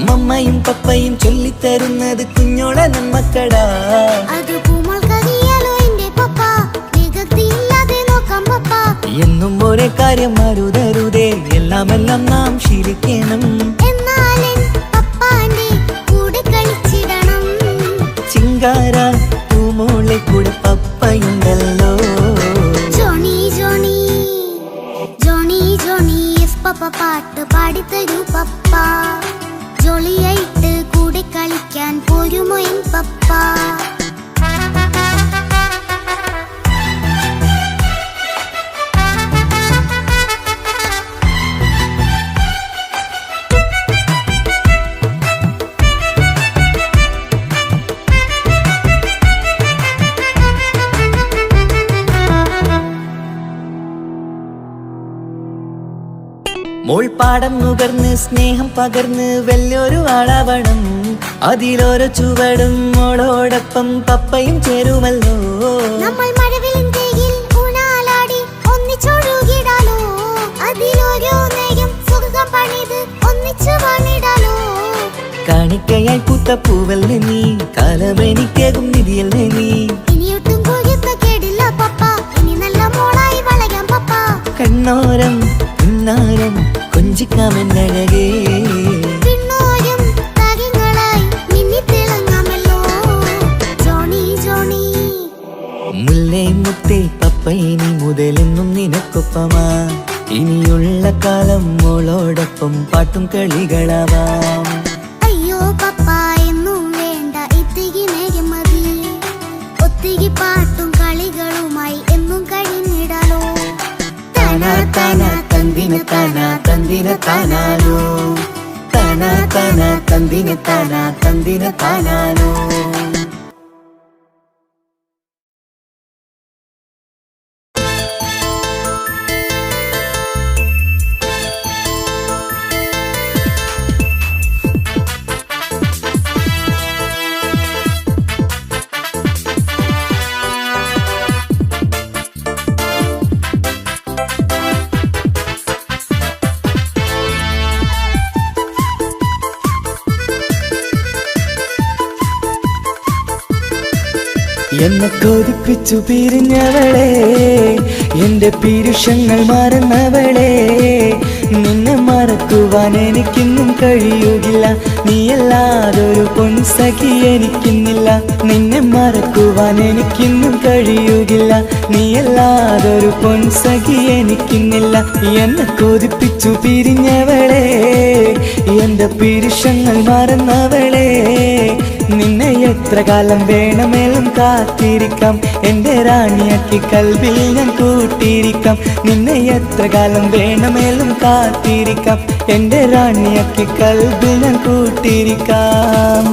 മമ്മയും പപ്പയും ചൊല്ലിത്തരുന്നത് കുഞ്ഞോളെ നമ്മക്കടാ. അത് പൂമോൾക്കറിയാലോ എന്റെ പപ്പ. വികൃതിയില്ലാതെ നോക്കാം പപ്പ. എന്നും ഒരേ കാര്യം അരുതരുതേ, എല്ലാം നാം ശീലിക്കണം. എന്നാലും പപ്പാന്റെ കൂടെ കളിച്ചിടണം. ചിങ്കാര പൂമോളെ കൂടെ പപ്പയുണ്ടല്ലോ. Johnny Johnny Johnny Johnny yes papa പാട്ട് പാടിത്തരൂ പപ്പ. ജോളിയായിട്ട് കൂടെ കളിക്കാൻ പോരുമോ എൻ പപ്പ. മോൾ പാടം നുകർന്ന് സ്നേഹം പകർന്ന് വലിയൊരു ആളാവണം. അതിലോരോ ചുവടും മോളോടൊപ്പം പപ്പയും ചേരുമല്ലോ. നമ്മൾ മഴവിലിൻ തേയിൽ ഊഞ്ഞാലാടി ഒന്നിച്ചൊഴുകിടാലോ. അതിലോരോ നേരം സുഖം പണിത് ഒന്നിച്ചു വാണിടാലോ. കാണിക്കയായി പൂത്ത പൂവല്ലേ നീ, കാലമെനിക്കേകും നിധിയല്ലേ നീ. ഇനിയൊട്ടും കുരുത്ത കേടില്ല പപ്പ. ഇനി നല്ല മോളായി വളരാം പപ്പ. കണ്ണോരം പിന്നാരം കൊഞ്ചിക്കാമെന്നഴകേ. പിന്നോരും താരങ്ങളായി മിന്നിത്തിളങ്ങാമല്ലോ. ജോണി ജോണി മുല്ലേ മുത്തേ പപ്പ ഇനി മുതലെന്നും നിനക്കൊപ്പമാ. ഇനിയുള്ള കാലം മോളോടൊപ്പം പാട്ടും കളികളാവാം. അയ്യോ പപ്പ എന്നും വേണ്ട ഇത്തിരി നേരം മതി. ഒത്തിരി പാട്ടും കളികളുമായി എന്നും കഴിഞ്ഞിടാലോ. താനാ താനാ തന്തിന താനാ തന്തിന താനാലോ. താനാ താനാ തന്തിന താനാ തന്തിന താനാലോ. എന്നെ കൊതിപ്പിച്ചു പിരിഞ്ഞവളെ, എന്റെ പീരുഷങ്ങൾ മറന്നവളെ. നിന്നെ മറക്കുവാൻ എനിക്കിന്നും കഴിയുകില്ല, നീയല്ലാതൊരു പൊൻസഖി എനിക്കിന്നില്ല. നിന്നെ മറക്കുവാൻ എനിക്കിന്നും കഴിയുകില്ല, നീയല്ലാതൊരു പൊൻസഖി എനിക്കിന്നില്ല. എന്നെ കൊതിപ്പിച്ചു പിരിഞ്ഞവളെ, എന്റെ പീരുഷങ്ങൾ മറന്നവളെ. നിന്നെ എത്ര കാലം വേണമെങ്കിലും കാത്തിരിക്കാം, എന്റെ റാണിയാക്കി കൽവിൽ ഞാൻ കൂട്ടിയിരിക്കാം. നിന്നെ എത്ര കാലം വേണമെങ്കിലും കാത്തിരിക്കാം, എന്റെ റാണിയാക്കി കൽവിൽ ഞാൻ കൂട്ടിയിരിക്കാം.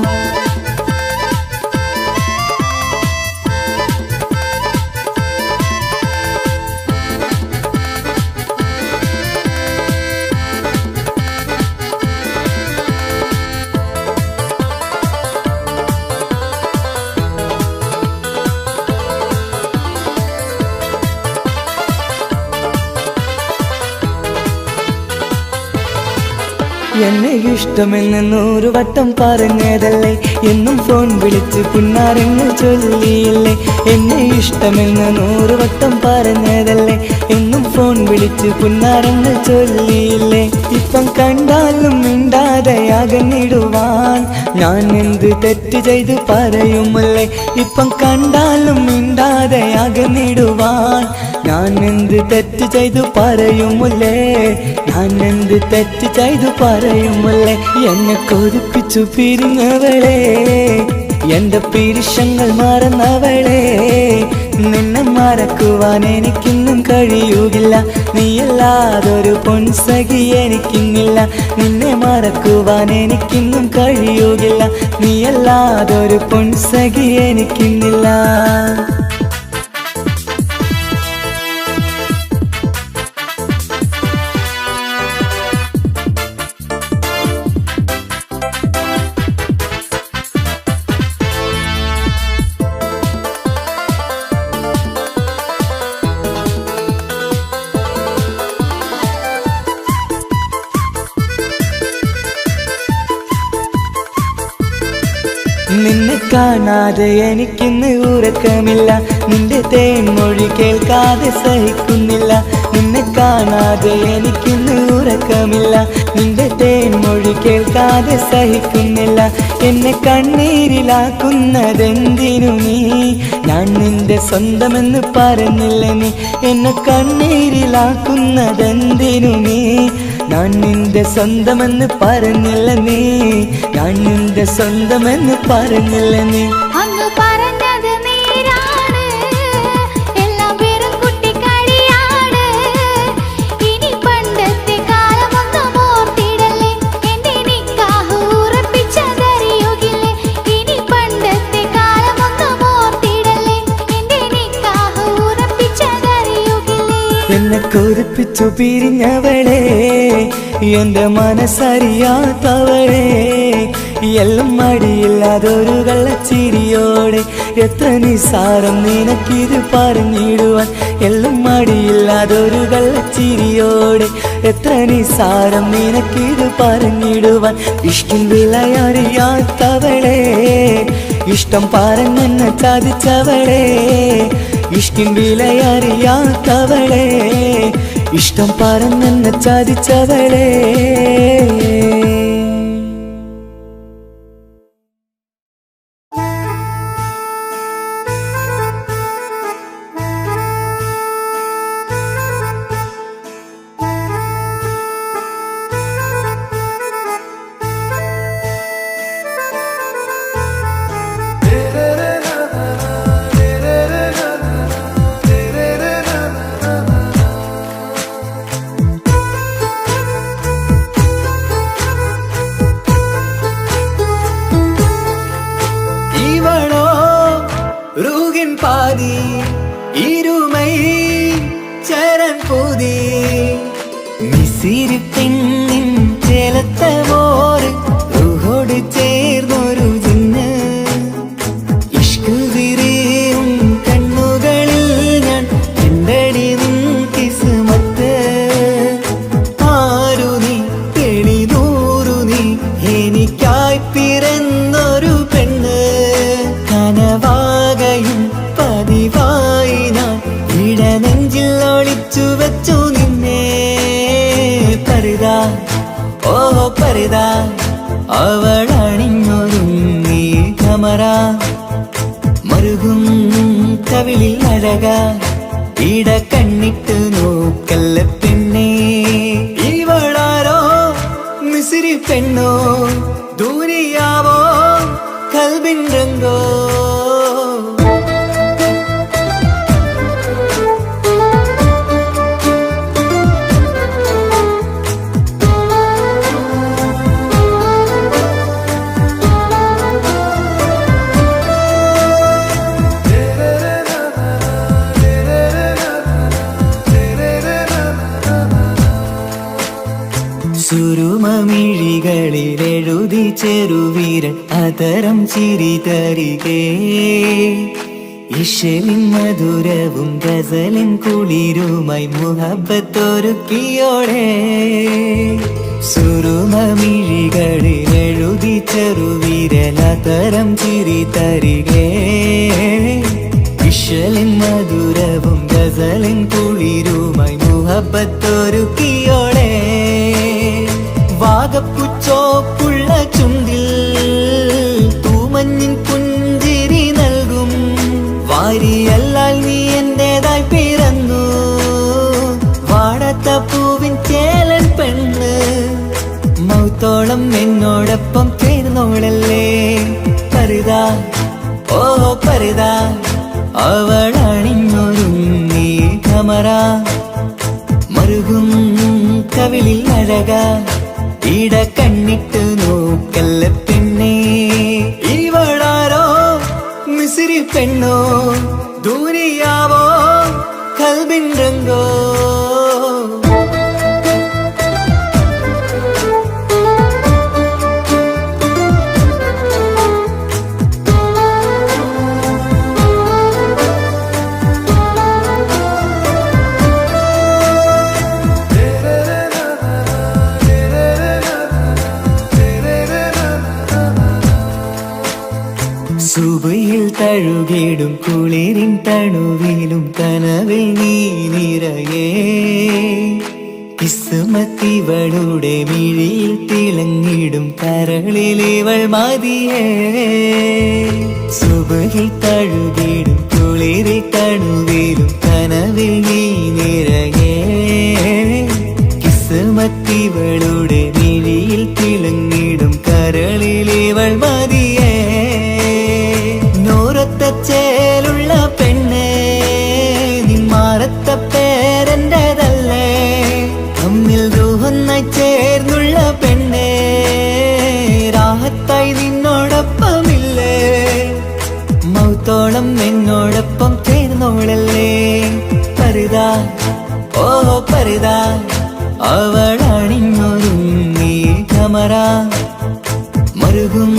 എന്നെ ഇഷ്ടമെന്ന് 100 വട്ടം പറഞ്ഞതല്ലേ, എന്നും ഫോൺ വിളിച്ച് പുന്നാരങ്ങൾ ചൊല്ലിയില്ലേ. എന്നെ ഇഷ്ടമെന്ന് 100 വട്ടം പറഞ്ഞതല്ലേ, എന്നും ഫോൺ വിളിച്ച് പുന്നാരങ്ങൾ ചൊല്ലിയില്ലേ. ഇപ്പം കണ്ടാലും മിണ്ടാതെ അകന്നിടുവാൻ ഞാൻ എന്ത് തെറ്റ് ചെയ്ത് പറയുമല്ലേ. ഇപ്പം കണ്ടാലും മിണ്ടാതെ അകന്നിടുവാൻ ഞാൻ എന്ത് തെറ്റ് ചെയ്തു പറയുമല്ലേ. ഞാൻ എന്ത് തെറ്റ് ചെയ്തു പറയുമല്ലേ. എന്നെ കൊതിപ്പിച്ചു പിരിഞ്ഞവളെ, എന്റെ പിരിശങ്ങൾ മറന്നവളെ. നിന്നെ മറക്കുവാൻ എനിക്കിന്നും കഴിയുകില്ല, നീയല്ലാതൊരു പൊൻസഖി എനിക്കിന്നില്ല. നിന്നെ മറക്കുവാൻ എനിക്കിന്നും കഴിയുകില്ല, നീയല്ലാതൊരു പൊൻസഖി എനിക്കിന്നില്ല. നിന്നെ കാണാതെ എനിക്കിന്ന് ഉറക്കമില്ല, നിന്റെ തേൻമൊഴി കേൾക്കാതെ സഹിക്കുന്നില്ല. നിന്നെ കാണാതെ എനിക്കിന്ന് ഉറക്കമില്ല, നിന്റെ തേൻമൊഴി കേൾക്കാതെ സഹിക്കുന്നില്ല. എന്നെ കണ്ണീരിലാക്കുന്നതെന്തിനു നീ, ഞാൻ നിന്റെ സ്വന്തമെന്ന് പറഞ്ഞില്ല നീ. എന്നെ കണ്ണീരിലാക്കുന്നതെന്തിനു നീ, ഞാൻ നിന്റെ സ്വന്തമെന്ന് പറഞ്ഞില്ല നീ. ഞാൻ നിന്റെ സ്വന്തമെന്ന് പറഞ്ഞില്ല നീ. അങ്ങ് പറഞ്ഞത് നേരാണ്, എല്ലാം വെറും കുട്ടിക്കളിയാണ്. ഇനി പണ്ടത്തെ കാലമൊന്നും ഓർത്തിടല്ലേ, എന്റെ നിക്കാഹ് ഉറപ്പിച്ചതറിയുകില്ലേ. ഇനി പണ്ടത്തെ കാലമൊന്നും ഓർത്തിടല്ലേ, എന്റെ നിക്കാഹ് ഉറപ്പിച്ചതറിയുകില്ലേ. എന്നെ കൊതിപ്പിച്ചു പിരിഞ്ഞവളെ, എന്റെ മനസ്സറിയാത്തവളെ. എല്ലാം മടിയില്ലാതൊരു കള്ളച്ചിരിയോടെ, എത്ര നിസാരം നിനക്കിത് പറഞ്ഞിടുവാൻ. എല്ലാം മടിയില്ലാതൊരു കള്ളച്ചിരിയോടെ, എത്ര നിസാരം നിനക്കിത് പറഞ്ഞിടുവാൻ. ഇഷ്ടം വിലയറിയാത്തവളെ, ഇഷ്ടം പറഞ്ഞെന്നെ ചതിച്ചവളെ. ഇഷ്ടം വിലയറിയാത്തവളെ, ഇഷ്ടം പറഞ്ഞെന്നെ ചതിച്ചവളെ. பாதி இருமை சரண் பூதி மிசிறு பெண்ணின் ചേലത്ത മോര് റൂഹോട് ചേർന്നൊരു ജിന്ന് ഇഷ്ക് വിരിയും കണ്ണുകളിൽ ഞാൻ കണ്ടടി നിൻ കിസ്മത്ത് ആരു നീ തെളിനൂറു നീ എനിക്കായി പിറന്നൊരു പെണ്ണ് കനവാകയും പതിവായി ഞാൻ ഇടനെഞ്ചിൽ ഒളിച്ചു വെച്ചു നിന്നെ പരിതാ ഓ പരിതാ അവളണിഞ്ഞൊരുങ്ങി കമറ മറുകും കവിളിൽ അഴക ഇട കണ്ണിട്ട് നോക്കല്ല പെണ്ണേ ഇവളാരോ മിസിരി പെണ്ണോ ദൂരിയാവോ കൽബിൻ രംഗോ സുരുമമിഴികളിലെഴുതി ചെറുവീരൻ അതരം ചിരി തരികേ ഇശലിൻ മധുരവും ഗസലിൻ കുളിരുമായി മുഹബത്തൊരുക്കിയോടെ സുറുമമിഴികളിൽ എഴുതി ചെറുവിരലതരം ചിരി തരികേ ഇശലിൻ മധുരവും ഗസലിൻ കുളിരുമായി മുഹബത്തൊരുക്കിയോളെ വാഗപ്പുച്ചോപ്പുള്ള ചുണ്ടിൽ തൂമഞ്ഞിൻ പുഞ്ചിരി നൽകും വാരിയല്ലാൽ നീ എന്റേതായി പിറന്നു വാടത്ത പൂവിൻ ചേലൻ പെണ്ണ് മൗത്തോളം എന്നോടൊപ്പം ചേർന്നോളല്ലേ പരിതാ ഓ പരിതാ അവളണിഞ്ഞൊരുങ്ങി കമറ മറുകും കവിളിൽ അഴക ഇട കണ്ണിട്ട് നോക്കല്ല പെണ്ണേ ഇവളാരോ മിസിരി പെണ്ണോ ദൂരിയാവോ കൽബിൻ രംഗോ സുബയിൽ തഴുകിടും കുളിരിൻ തണുവിലും കനവിൽ നീ നിറയേ കിസ്മത്തിവളുടെ മിഴിയിൽ തിളങ്ങിടും കരളിലിവൾ മതിയേ സുബയിൽ തഴുകിടും കുളിരിൽ തണുവിലും കനവിൽ നീ നിറയേ കിസ്മത്തിവളുടെ മിഴിയിൽ തിളങ്ങിടും കരളിലിവൾ മതിയേ ചേലുള്ള പെണ്ണേ നിന്മാറത്ത പേരെന്റേതല്ലേ തമ്മിൽ ദൂഹന്നായി ചേർന്നുള്ള പെണ്ണേ രാഹത്തായി നിന്നോടൊപ്പമില്ലേ മൗത്തോളം എന്നോടൊപ്പം ചേർന്നോളല്ലേ പരിതാ ഓ പരിതാ അവളണിഞ്ഞൊരുങ്ങി കമറ മറുകും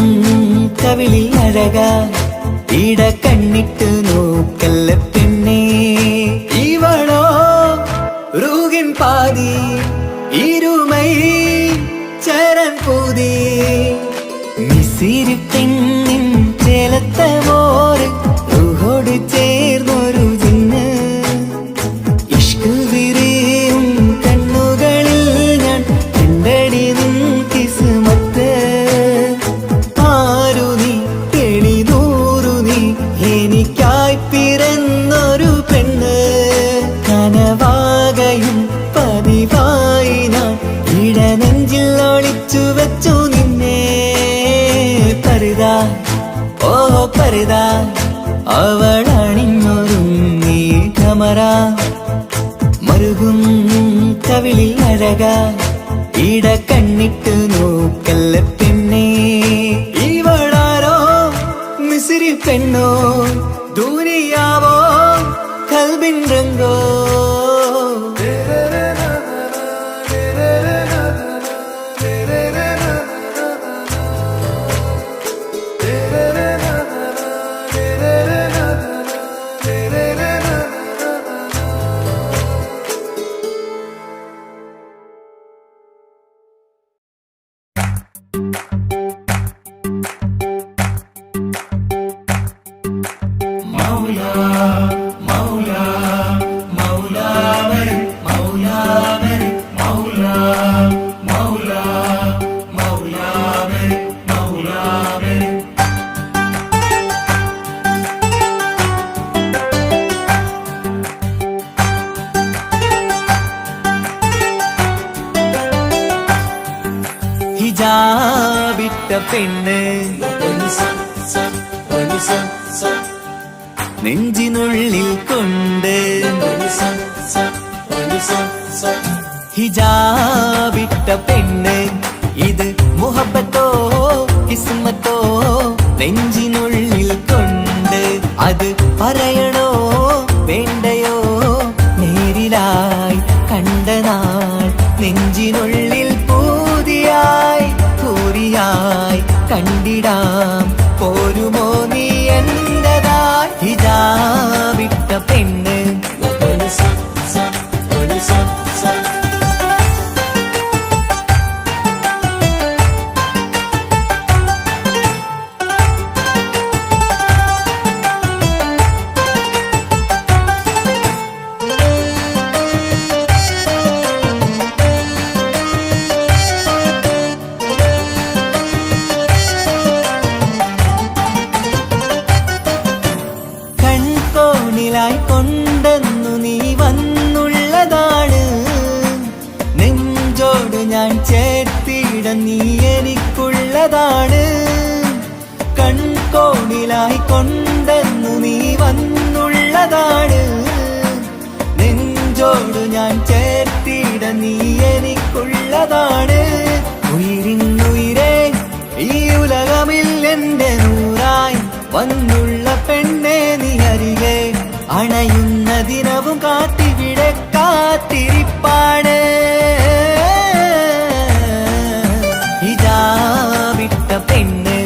കവിളിൽ അഴക ഇട കണ്ണിട്ട് നോക്കല്ല പെണ്ണേ ഇവളോ റൂകിൻ പാതി ഇരുമൈ ചരൻ പൂതി മിസിരി പെണ്ണിൻ ചേലത്ത മോര് റൂഹോട് ചേർന്നൊരു ജിന്ന് ഇഷ്ക് വിരിയും കണ്ണുകളിൽ ഞാൻ കണ്ടടി നിൻ കിസ്മത്ത് ആരു നീ എനിക്കായി പിറന്നൊരു പെണ്ണ് കനവാകയും പതിവായി ഞാൻ ഇടനെഞ്ചിൽ ഒളിച്ചു വെച്ചു നിന്നെ പരിതാ ഓ പരിതാ അവളണിഞ്ഞൊരുങ്ങി കമറ മറുകും കവിളിൽ അഴക ഇട കണ്ണിട്ട് നോക്കല്ല പെണ്ണേ ഇവളാരോ മിസിരി പെണ്ണോ ദൂരിയാവോ കൽബിൻ രംഗോ ഹിജാബിട്ട പെണ്ണ് നെഞ്ചിനുള്ളിൽ കൊണ്ട് ഹിജാബിട്ട പെണ്ണ് ഇത് മുഹബത്തോ കിസ്മത്തോ നെഞ്ചിനുള്ളിൽ കൊണ്ട് അത് പറയണോ വേണ്ടയോ നേരിലായി കണ്ട നാൾ നെഞ്ചിനുള്ളിൽ പൂതിയായി കൂറിയായി കണ്ടിടാം പോരുമോ നീ എന്റതായി ഹിജാബിട്ട പെണ്ണ് കൂട്ടായി കൊണ്ടെന്നു നീ വന്നുള്ളതാണ്. നെഞ്ചോട് ഞാൻ ചേർത്തിട നീ എനിക്കുള്ളതാണ്. ഉയിരിന്നുയിരേ ഈ ഉലകമിൽ എന്റെ നൂറായി വന്നുള്ള പെണ്ണെ നീ അരികെ അണയുന്ന ദിനവും കാത്തിവിടെ കാത്തിരിപ്പാണ്. ഇതാ വിട്ട പെണ്ണ്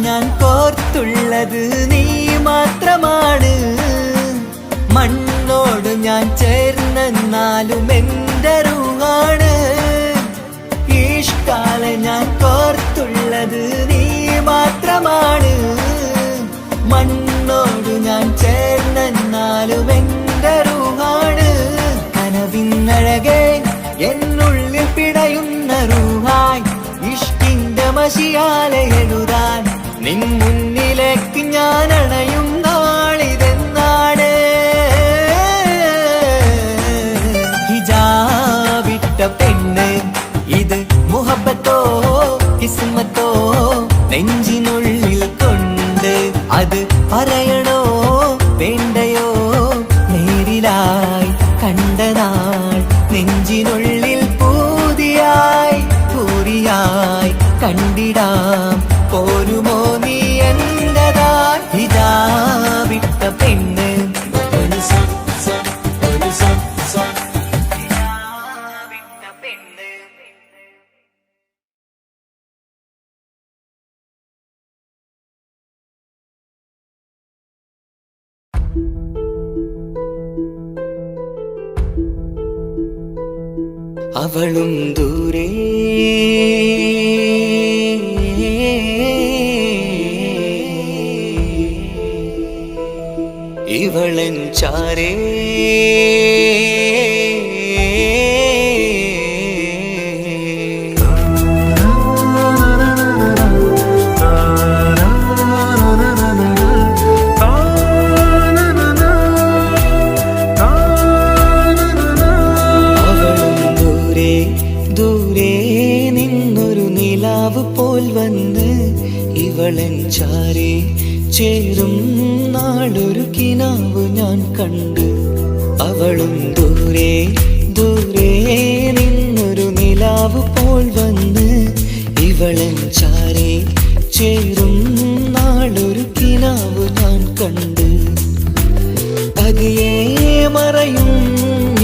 ഞാൻ കോർത്തുള്ളത് നീ മാത്രമാണ്. മണ്ണോട് ഞാൻ ചേർന്നെന്നാലും എന്റെ റൂഹാണ്. ഈഷ്കാലെ ഞാൻ കോർത്തുള്ളത് നീ മാത്രമാണ്. മണ്ണോട് ഞാൻ ചേർന്നെന്നാലും എന്റെ റൂഹാണ്. കനവിന്നഴകെ എന്നുള്ളിൽ പിടയുന്ന റൂഹായി ഇഷ്കിന്റെ മഷിയാലെ എഴുതാൻ നിൻ മുന്നിലേക്ക് ഞാൻ അണയും നാളിതെന്നാണ്. ഹിജാബിട്ട പെണ്ണ് ഇത് മുഹബത്തോ കിസ്മത്തോ നെഞ്ചിനുള്ളിൽ കൊണ്ട് അത് പറയണോ വേണ്ടയോ നേരിലായി കണ്ട നാൾ നെഞ്ചിനുള്ളിൽ പൂതിയായി പൂരിയായി കണ്ടിടാം പോരുമോ നീ എന്റതാ. ഇതാ വിട്ട പെണ്ണ് അവളും ദൂരെ ഇവളൻ ചാരേ പോൽ വന്ന് ഇവളൻ ചാരേ ചേരും നാളൊരു കിനാവ് ഞാൻ കണ്ട്. അവളും ദൂരെ ദൂരെ നിന്നൊരു നിലാവ് പോൽ വന്ന് ഇവളൻ ചാരേ ചേരും നാളൊരു കിനാവ് ഞാൻ കണ്ട്. പതിയെ മറയും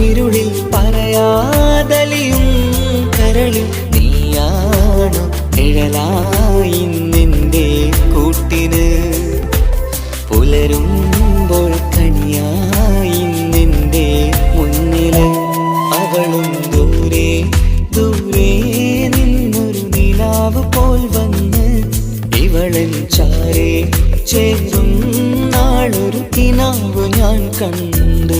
ഇരുളിൽ പറയാതലിയും കരളിൽ നീയാണു നിഴലായി നിന്റെ കൂട്ടിന്. പുലരുമ്പോൾ കണിയായി നിന്റെ മുന്നില്. അവളും ദൂരെ ദൂരെ നിന്നൊരു നിലാവ് പോൽ വന്ന് ഇവളൻ ചാരേ ചേരും നാളൊരു കിനാവ് ഞാൻ കണ്ട്.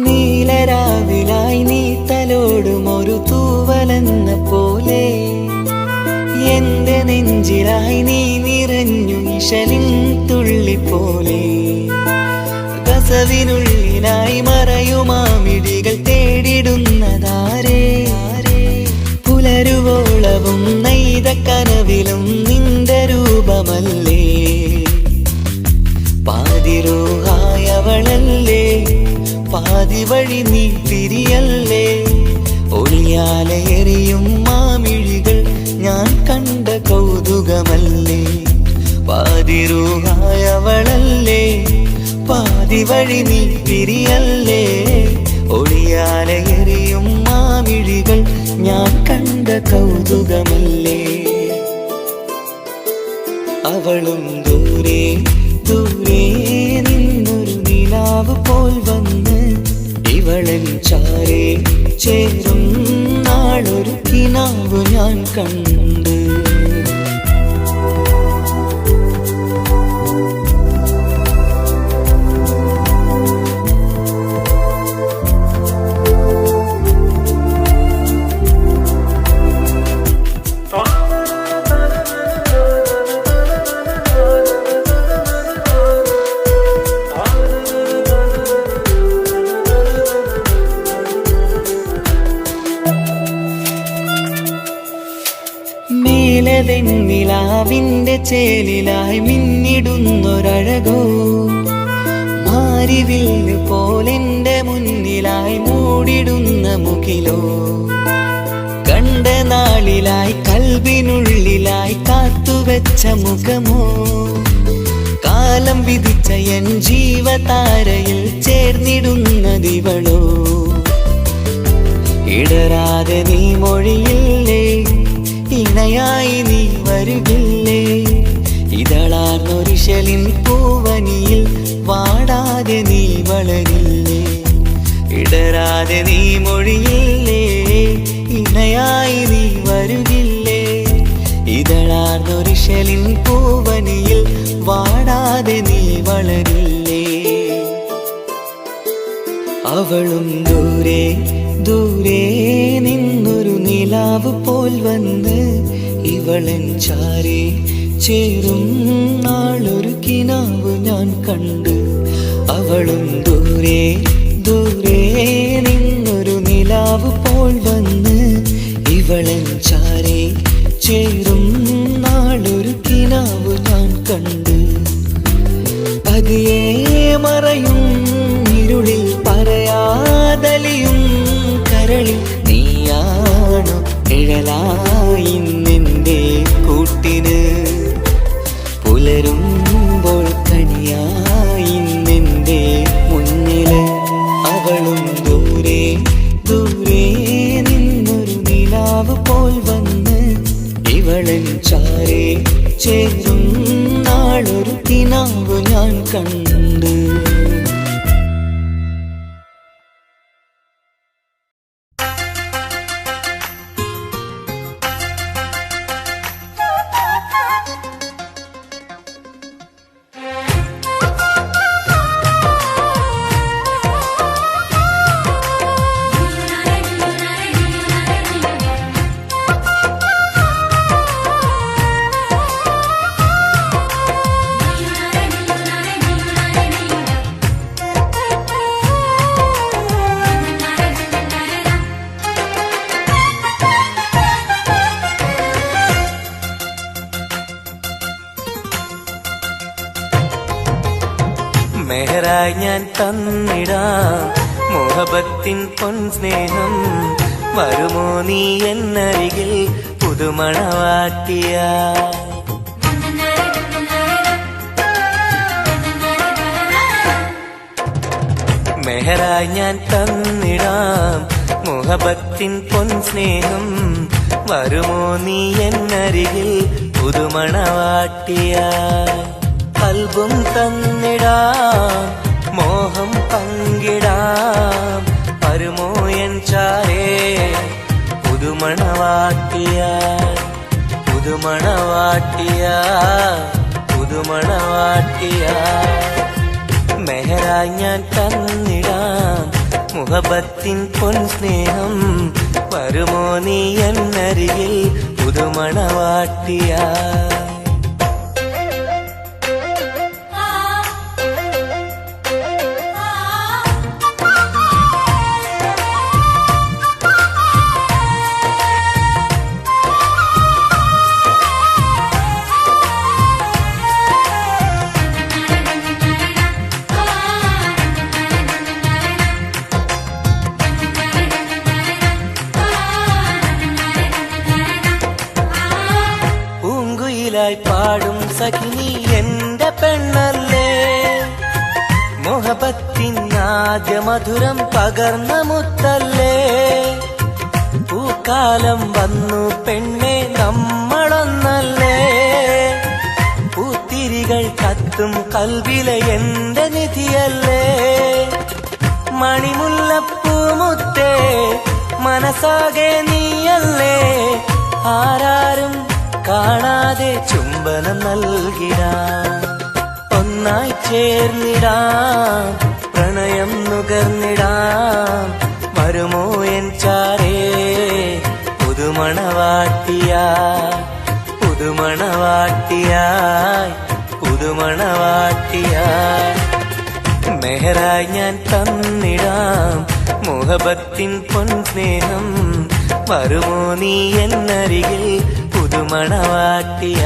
നീലരാവിലായി നീ തലോടും ഒരു തൂവലെന്ന പോലെ എന്റെ നെഞ്ചിലായി നീ നിറഞ്ഞു ഇശലിൻ തുള്ളി പോലെ. കസവിനുള്ളിലായി മറയുമാമിടികൾ തേടിടുന്നതാരേ. പുലരുവോളവും നെയ്ത കനവിലും നിന്റെ രൂപമല്ലേ. പാതിരൂഹായവളല്ലേ പാതി വഴി നീ തിരിയല്ലേ. ഒളിയാലെ എറിയും മാമിഴികൾ ഞാൻ കണ്ട കൗതുകമല്ലേ. പാതിരൂഹായവളല്ലേ പാതി പാതി വഴി നീ പിരിയല്ലേ. ഒളിയാലെ എറിയും മാവിഴികൾ ഞാൻ കണ്ട കൗതുകമല്ലേ. അവളും ദൂരെ ദൂരെ നിന്നൊരു നിലാവ് പോൽ വന്ന് ഇവളൻ ചാരേ ചേരും നാളൊരു കിനാവ് ഞാൻ കണ്ട്. നിലാവിന്റെ ചേലിലായി മിന്നിടുന്നൊരഴകോ മാരിവില്ല് പോലെന്റെ മുന്നിലായി മൂടിടുന്ന മുകിലോ. കണ്ട നാളിലായി കൽബിനുള്ളിലായി കാത്തുവെച്ച മുഖമോ. കാലം വിധിച്ച എൻ ജീവതാരയിൽ ചേർന്നിടുന്നതിവളോ. ഇടരാതെ നീ മൊഴിയില്ലേ, ഇണയായി നീ വരുകില്ലേ. ഇതളാർന്നൊരിശലിൻ പൂവനിയിൽ വാടാതെ നീ വളരില്ലേ. ഇടരാതെ നീ മൊഴിയില്ലേ, ഇണയായി നീ വരുകില്ലേ. ഇതളാർന്നൊരിശലിൻ പൂവനിയിൽ വാടാതെ നീ വളരില്ലേ. അവളും ദൂരെ ദൂരെ നിന്നൊരു നിലാവ് പോൽ വന്ന് ഇവളൻ ചാരേ ചേരും നാളൊരു കിനാവ് ഞാൻ കണ്ട്. അവളും ദൂരെ ദൂരെ നിന്നൊരു നിലാവ് പോൽ വന്ന് ഇവളൻ ചാരേ ചേരും നാളൊരു കിനാവ് ഞാൻ കണ്ട്. പതിയെ മറയും ഇരുളിൽ പറയാതലിയും കരളിൽ നീയാണു നിഴലായി നിന്റെ കൂട്ടിന്. പുലരുമ്പോൾ കണിയായി നിന്റെ മുന്നില്. അവളും ദൂരെ ദൂരെ നിന്നൊരു നിലാവ് പോൽ വന്ന് ഇവളൻ ചാരേ ചേരും നാളൊരു കിനാവ് ഞാൻ കണ്ട്. മെഹറായി ഞാൻ തന്നിടാം മോഹബത്തിൻ പൊൻസ്നേഹം. വരുമോ നീ എന്നരികിൽ പുതുമണവാട്ടിയ. മെഹറായി ഞാൻ തന്നിടാം മോഹബത്തിൻ പൊൻസ്നേഹം. വരുമോ നീ എന്നരികിൽ പുതുമണവാട്ടിയ. കൽബും തന്നിടാം മോഹം പങ്കിടാം. വരുമോ എൻ ചാരേ പുതുമണവാട്ടിയ പുതുമണവാട്ടിയ പുതുമണവാട്ടിയ. മെഹറായി ഞാൻ തന്നിടാം മുഹബത്തിൻ പൊൻസ്നേഹം. വരുമോ നീ എന്നരികിൽ പുതുമണവാട്ടിയ. മോഹബത്തിനാദ്യ മധുരം പകർന്ന മുത്തല്ലേ പൂക്കാലം വന്നു പെണ്ണെ നമ്മളൊന്നല്ലേ പൂത്തിരികൾ കത്തും കൽവിലെ എന്റെ നിധിയല്ലേ മണിമുല്ലപ്പൂമുത്തേ മനസ്സാകെ നീയല്ലേ ആരാരും കാണാതെ ചുംബനം നൽകിടാം ഒന്നായി ചേർന്നിടാം പ്രണയം നുകർന്നിടാം വരുമോ എൻ ചാരേ പുതുമണവാട്ടിയായി പുതുമണവാട്ടിയായി പുതുമണവാട്ടിയായി മെഹറായി ഞാൻ തന്നിടാം മോഹബത്തിൻ പൊൻസ്നേഹം വരുമോ നീ എന്നരികിൽ പുതുമണവാട്ടിയായി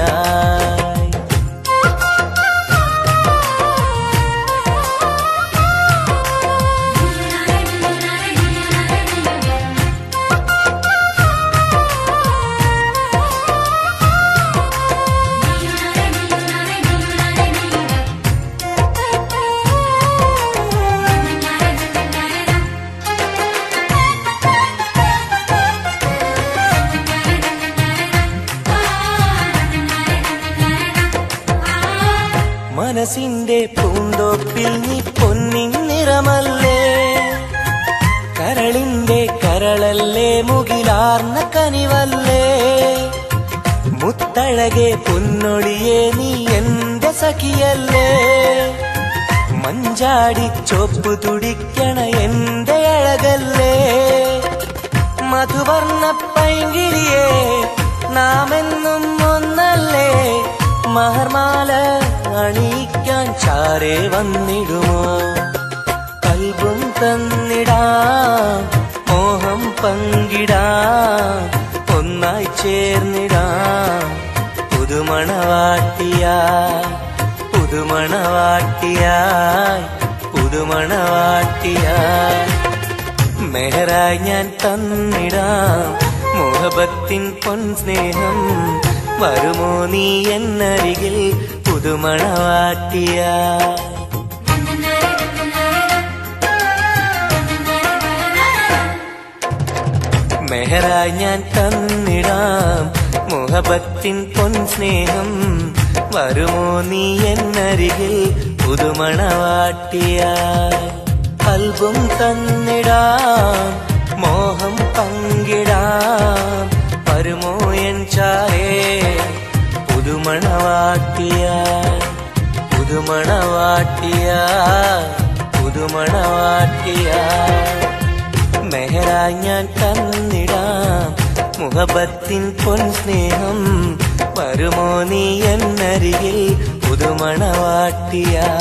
മനസ്സിന്റെ പൂന്തോപ്പിൽ നീ പൊന്നിൻ നിറമല്ലേ കരളിന്റെ കരളല്ലേ മുകിലാർന്ന കനിവല്ലേ മുത്തഴകെ പൊന്നൊളിയെ നീ എന്റെ സഖിയല്ലേ മഞ്ചാടി ചോപ്പ് തുടിക്കണ എന്റെ അഴകല്ലേ മധുവർണ്ണ പൈങ്കിളിയെ നാമെന്നും ഒന്നല്ലേ മഹർമാല അണിയിക്കാൻ ചാരേ വന്നിടുമോ കൽബും തന്നിടാം മോഹം പങ്കിടാം ഒന്നായി ചേർന്നിടാം പുതുമണവാട്ടിയായി പുതുമണവാട്ടിയായി പുതുമണവാട്ടിയായി മെഹറായി ഞാൻ തന്നിടാം മോഹബത്തിൻ പൊൻസ്നേഹം വരുമോ നീ എന്നരികിൽ പുതുമണവാട്ടിയായി മെഹറായി ഞാൻ തന്നിടാം മോഹബത്തിൻ പൊൻസ്നേഹം വരുമോ നീ എന്നരികിൽ പുതുമണവാട്ടിയായി കൽബും തന്നിടാം മോഹം പങ്കിടാം വരുമോ എൻ ചാരേ പുതുമണവാട്ടിയായി പുതുമണവാട്ടിയായി പുതുമണവാട്ടിയായി മെഹറായി ഞാൻ തന്നിടാം മുഹബത്തിൻ പൊൻസ്നേഹം വരുമോ നീ എന്നരികിൽ പുതുമണവാട്ടിയായി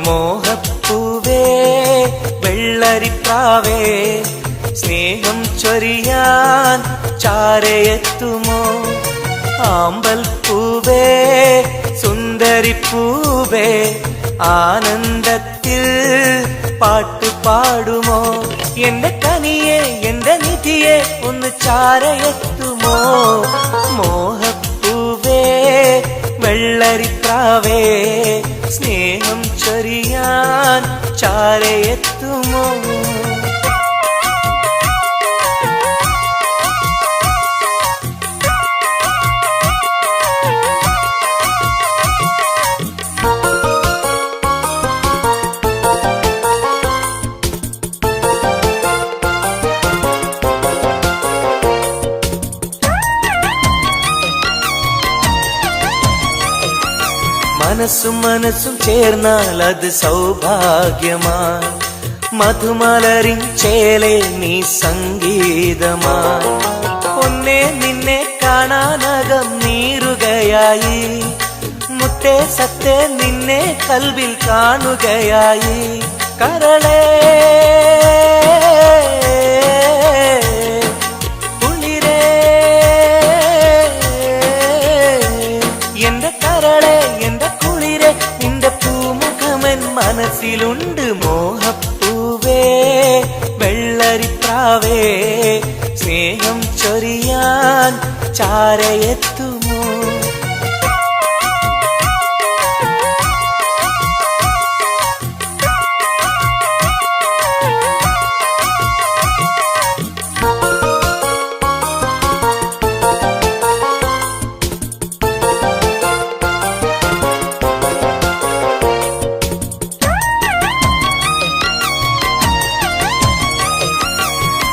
മോഹപ്പൂവേ വെള്ളരിപ്രാവേ സ്നേഹം ചൊരിയാൻ ചാരയെത്തുമോ ആമ്പൽ പൂവേ സുന്ദരിപ്പൂവേ ആനന്ദത്തിൽ പാട്ടു പാടുമോ എന്റെ കനിയെ എന്റെ നിധിയെ ഒന്ന് ചാരയെത്തുമോ മോഹപ്പൂവേ വെള്ളരിപ്രാവേ സ്നേഹം ചൊരിയാൻ ചാരയെത്തുമോ മനസ്സും മനസ്സും ചേർന്നാൽ അത് സൗഭാഗ്യമായി മധുമലരിൻ ചേലെ നീ സംഗീതമായി പൊന്നെ നിന്നെ കാണാനകം നീറുകയായി, മുത്തേ സത്തേ നിന്നെ കൽവിൽ കാണുകയായി. കരളേ കുളിരേ എന്റെ കരളേ എന്റെ കുളിരേ, നിന്റെ പൂമുഖമൻ മനസ്സിലുണ്ട്. മോഹപ്പൂവേ വെള്ളരിപ്രാവേ, സ്നേഹം ചൊരിയാൻ ചാരയെത്തുമോ?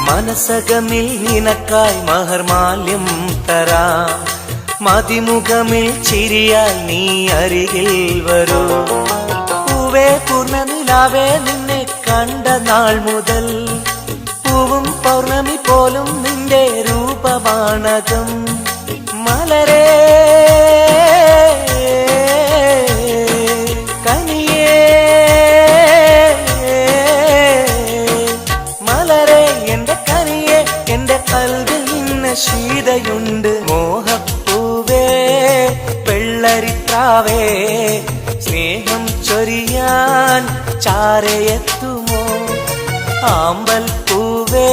മനസകമിൽ നിനക്കായി മഹർമാല്യം തരാം, മതിമുഖമിൽ ചിരിയാൽ നീ അരികിൽ വരൂ. പൂവേ പൂർണ്ണനിലാവേ നിന്നെ കണ്ട നാൾ മുതൽ, പൂവും പൗർണമി പോലും നിന്റെ രൂപമാണകം. മലരേ കനിയേ മലരേ എന്റെ കനിയേ, എന്റെ കൽവിൽ നിന്ന ശീതയുണ്ട്. മോഹപ്പൂവേ വെള്ളരിപ്രാവേ, സ്നേഹം ചൊരിയാൻ ചാരയെത്തുമോ? ആമ്പൽ പൂവേ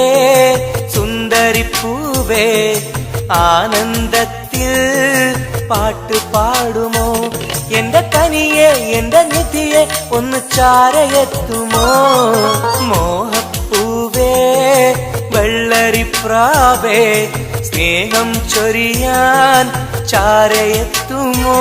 സുന്ദരിപ്പൂവേ, ആനന്ദത്തിൽ പാട്ട് പാടുമോ? എന്റെ കനിയെ എന്റെ നിധിയെ ഒന്ന് ചാരയെത്തുമോ? മോഹപ്പൂവേ വെള്ളരിപ്രാവേ, സ്നേഹം ചൊരിയാൻ ചാരയെത്തുമോ?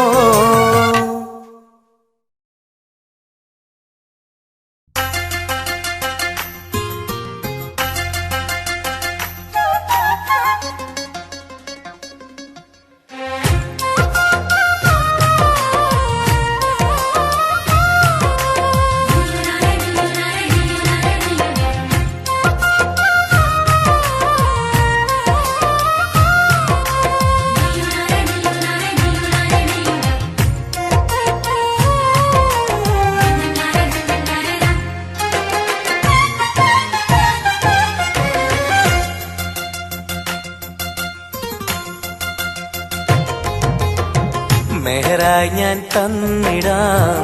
മെഹറായി ഞാൻ തന്നിടാം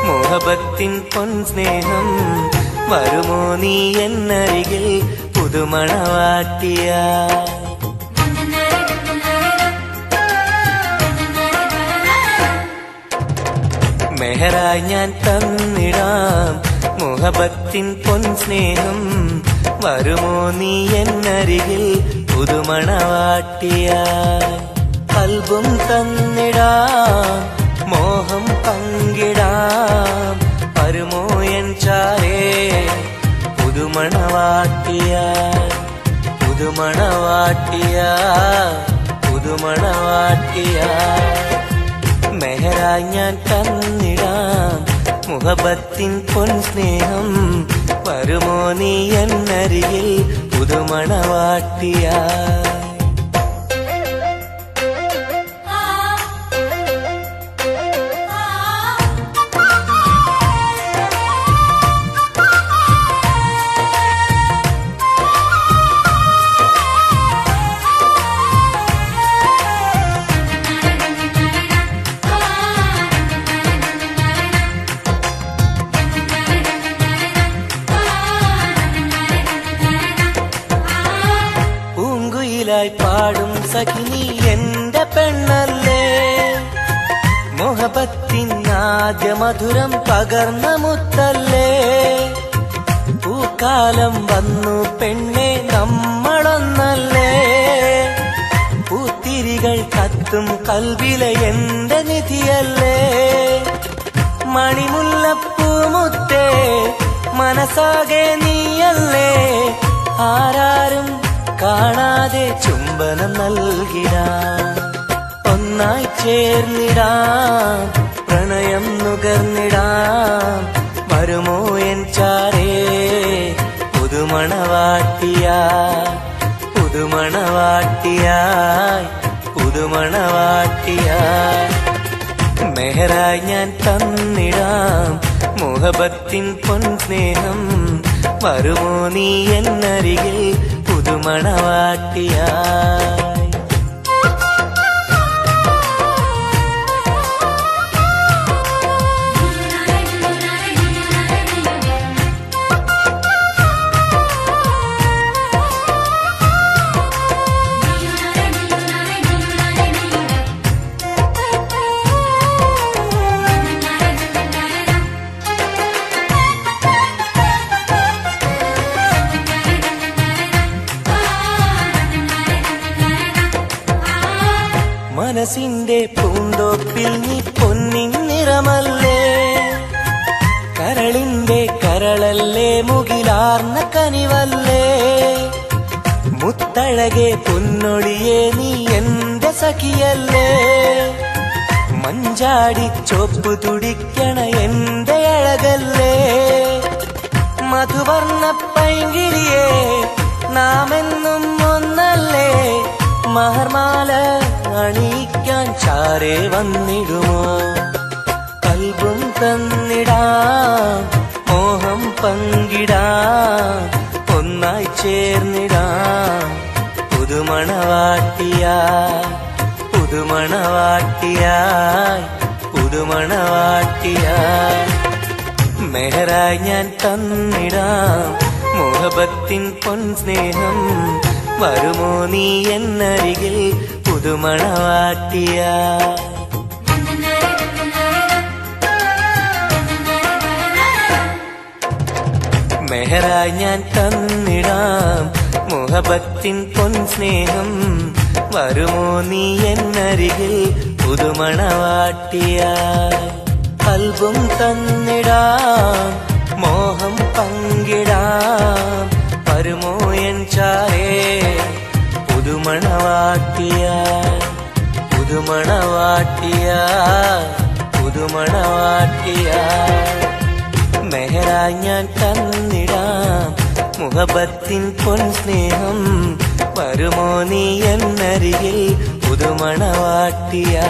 മോഹബത്തിൻ പൊൻസ്നേഹം, വരുമോ നീ എന്നരികിൽ പുതുമണവാട്ടിയ? മെഹറായി ഞാൻ തന്നിടാം മോഹബത്തിൻ പൊൻസ്നേഹം, വരുമോ നീ എന്നരികിൽ പുതുമണവാട്ടിയ? കൽബും തന്നിടാം മോഹം പങ്കിടാം, വരുമോ എൻ ചാരേ പുതുമണവാട്ടിയ? പുതുമണവാട്ടിയ പുതുമണവാട്ടിയ. മെഹറായി ഞാൻ തന്നിടാം മുഹബത്തിൻ പൊൻസ്നേഹം, വരുമോ നീ എന്നരികിൽ പുതുമണവാട്ടിയ? പാടും സഖിനി എന്റെ പെണ്ണല്ലേ, മോഹബത്തിൻ ആദ്യ മധുരം പകർന്ന മുത്തല്ലേ. പൂക്കാലം വന്നു പെണ്ണെ നമ്മളൊന്നല്ലേ, പൂത്തിരികൾ കത്തും കൽവിലെ എന്റെ നിധിയല്ലേ. മണിമുല്ലപ്പൂമുത്തേ മനസ്സാകെ നീയല്ലേ, ആരാരും കാണാതെ ചുംബനം നൽകിടാം, ഒന്നായി ചേർന്നിടാം, പ്രണയം നുകർന്നിടാം, വരുമോ എൻ ചാരേ പുതുമണവാട്ടിയ? പുതുമണവാട്ടിയ പുതുമണവാട്ടിയായി പുതുമണവാട്ടിയായി മെഹറായി ഞാൻ തന്നിടാം മുഹബത്തിൻ പൊൻസ്നേഹം വരുമോ നീ എന്നരികിൽ പുതുമണവാട്ടിയായി മനസ്സിന്റെ പൂന്തോപ്പിൽ നീ പൊന്നിൻ നിറമല്ലേ കരളിന്റെ കരളല്ലേ മുകിലാർന്ന കനിവല്ലേ മുത്തഴകെ പൊന്നൊളിയെ നീ എന്റെ സഖിയല്ലേ മഞ്ചാടി ചോപ്പ് തുടിക്കണ എന്റെ അഴകല്ലേ മധുവർണ്ണ പൈങ്കിളിയെ നാമെന്നും ഒന്നല്ലേ മഹർമാല അണിയിക്കാൻ ചാരേ വന്നിടുമോ കൽബും തന്നിടാം മോഹം പങ്കിടാം ഒന്നായി ചേർന്നിടാം പുതുമണവാട്ടിയായി പുതുമണവാട്ടിയായി പുതുമണവാട്ടിയായി മെഹറായി ഞാൻ തന്നിടാം മുഹബത്തിൻ പൊൻസ്നേഹം വരുമോ നീ എന്നരികിൽ പുതുമണവാട്ടിയായി മെഹറായി ഞാൻ തന്നിടാം മുഹബത്തിൻ പൊൻസ്നേഹം വരുമോ നീ എന്നരികിൽ പുതുമണവാട്ടിയായി കൽബും തന്നിടാം മോഹം പങ്കിടാം വരുമോ എൻ ചാരേ പുതുമണവാട്ടിയായി പുതുമണവാട്ടിയായി പുതുമണവാട്ടിയായി മെഹറായി ഞാൻ തന്നിടാം മുഹബത്തിൻ പൊൻസ്നേഹം വരുമോ നീ എന്നരികിൽ പുതുമണവാട്ടിയായി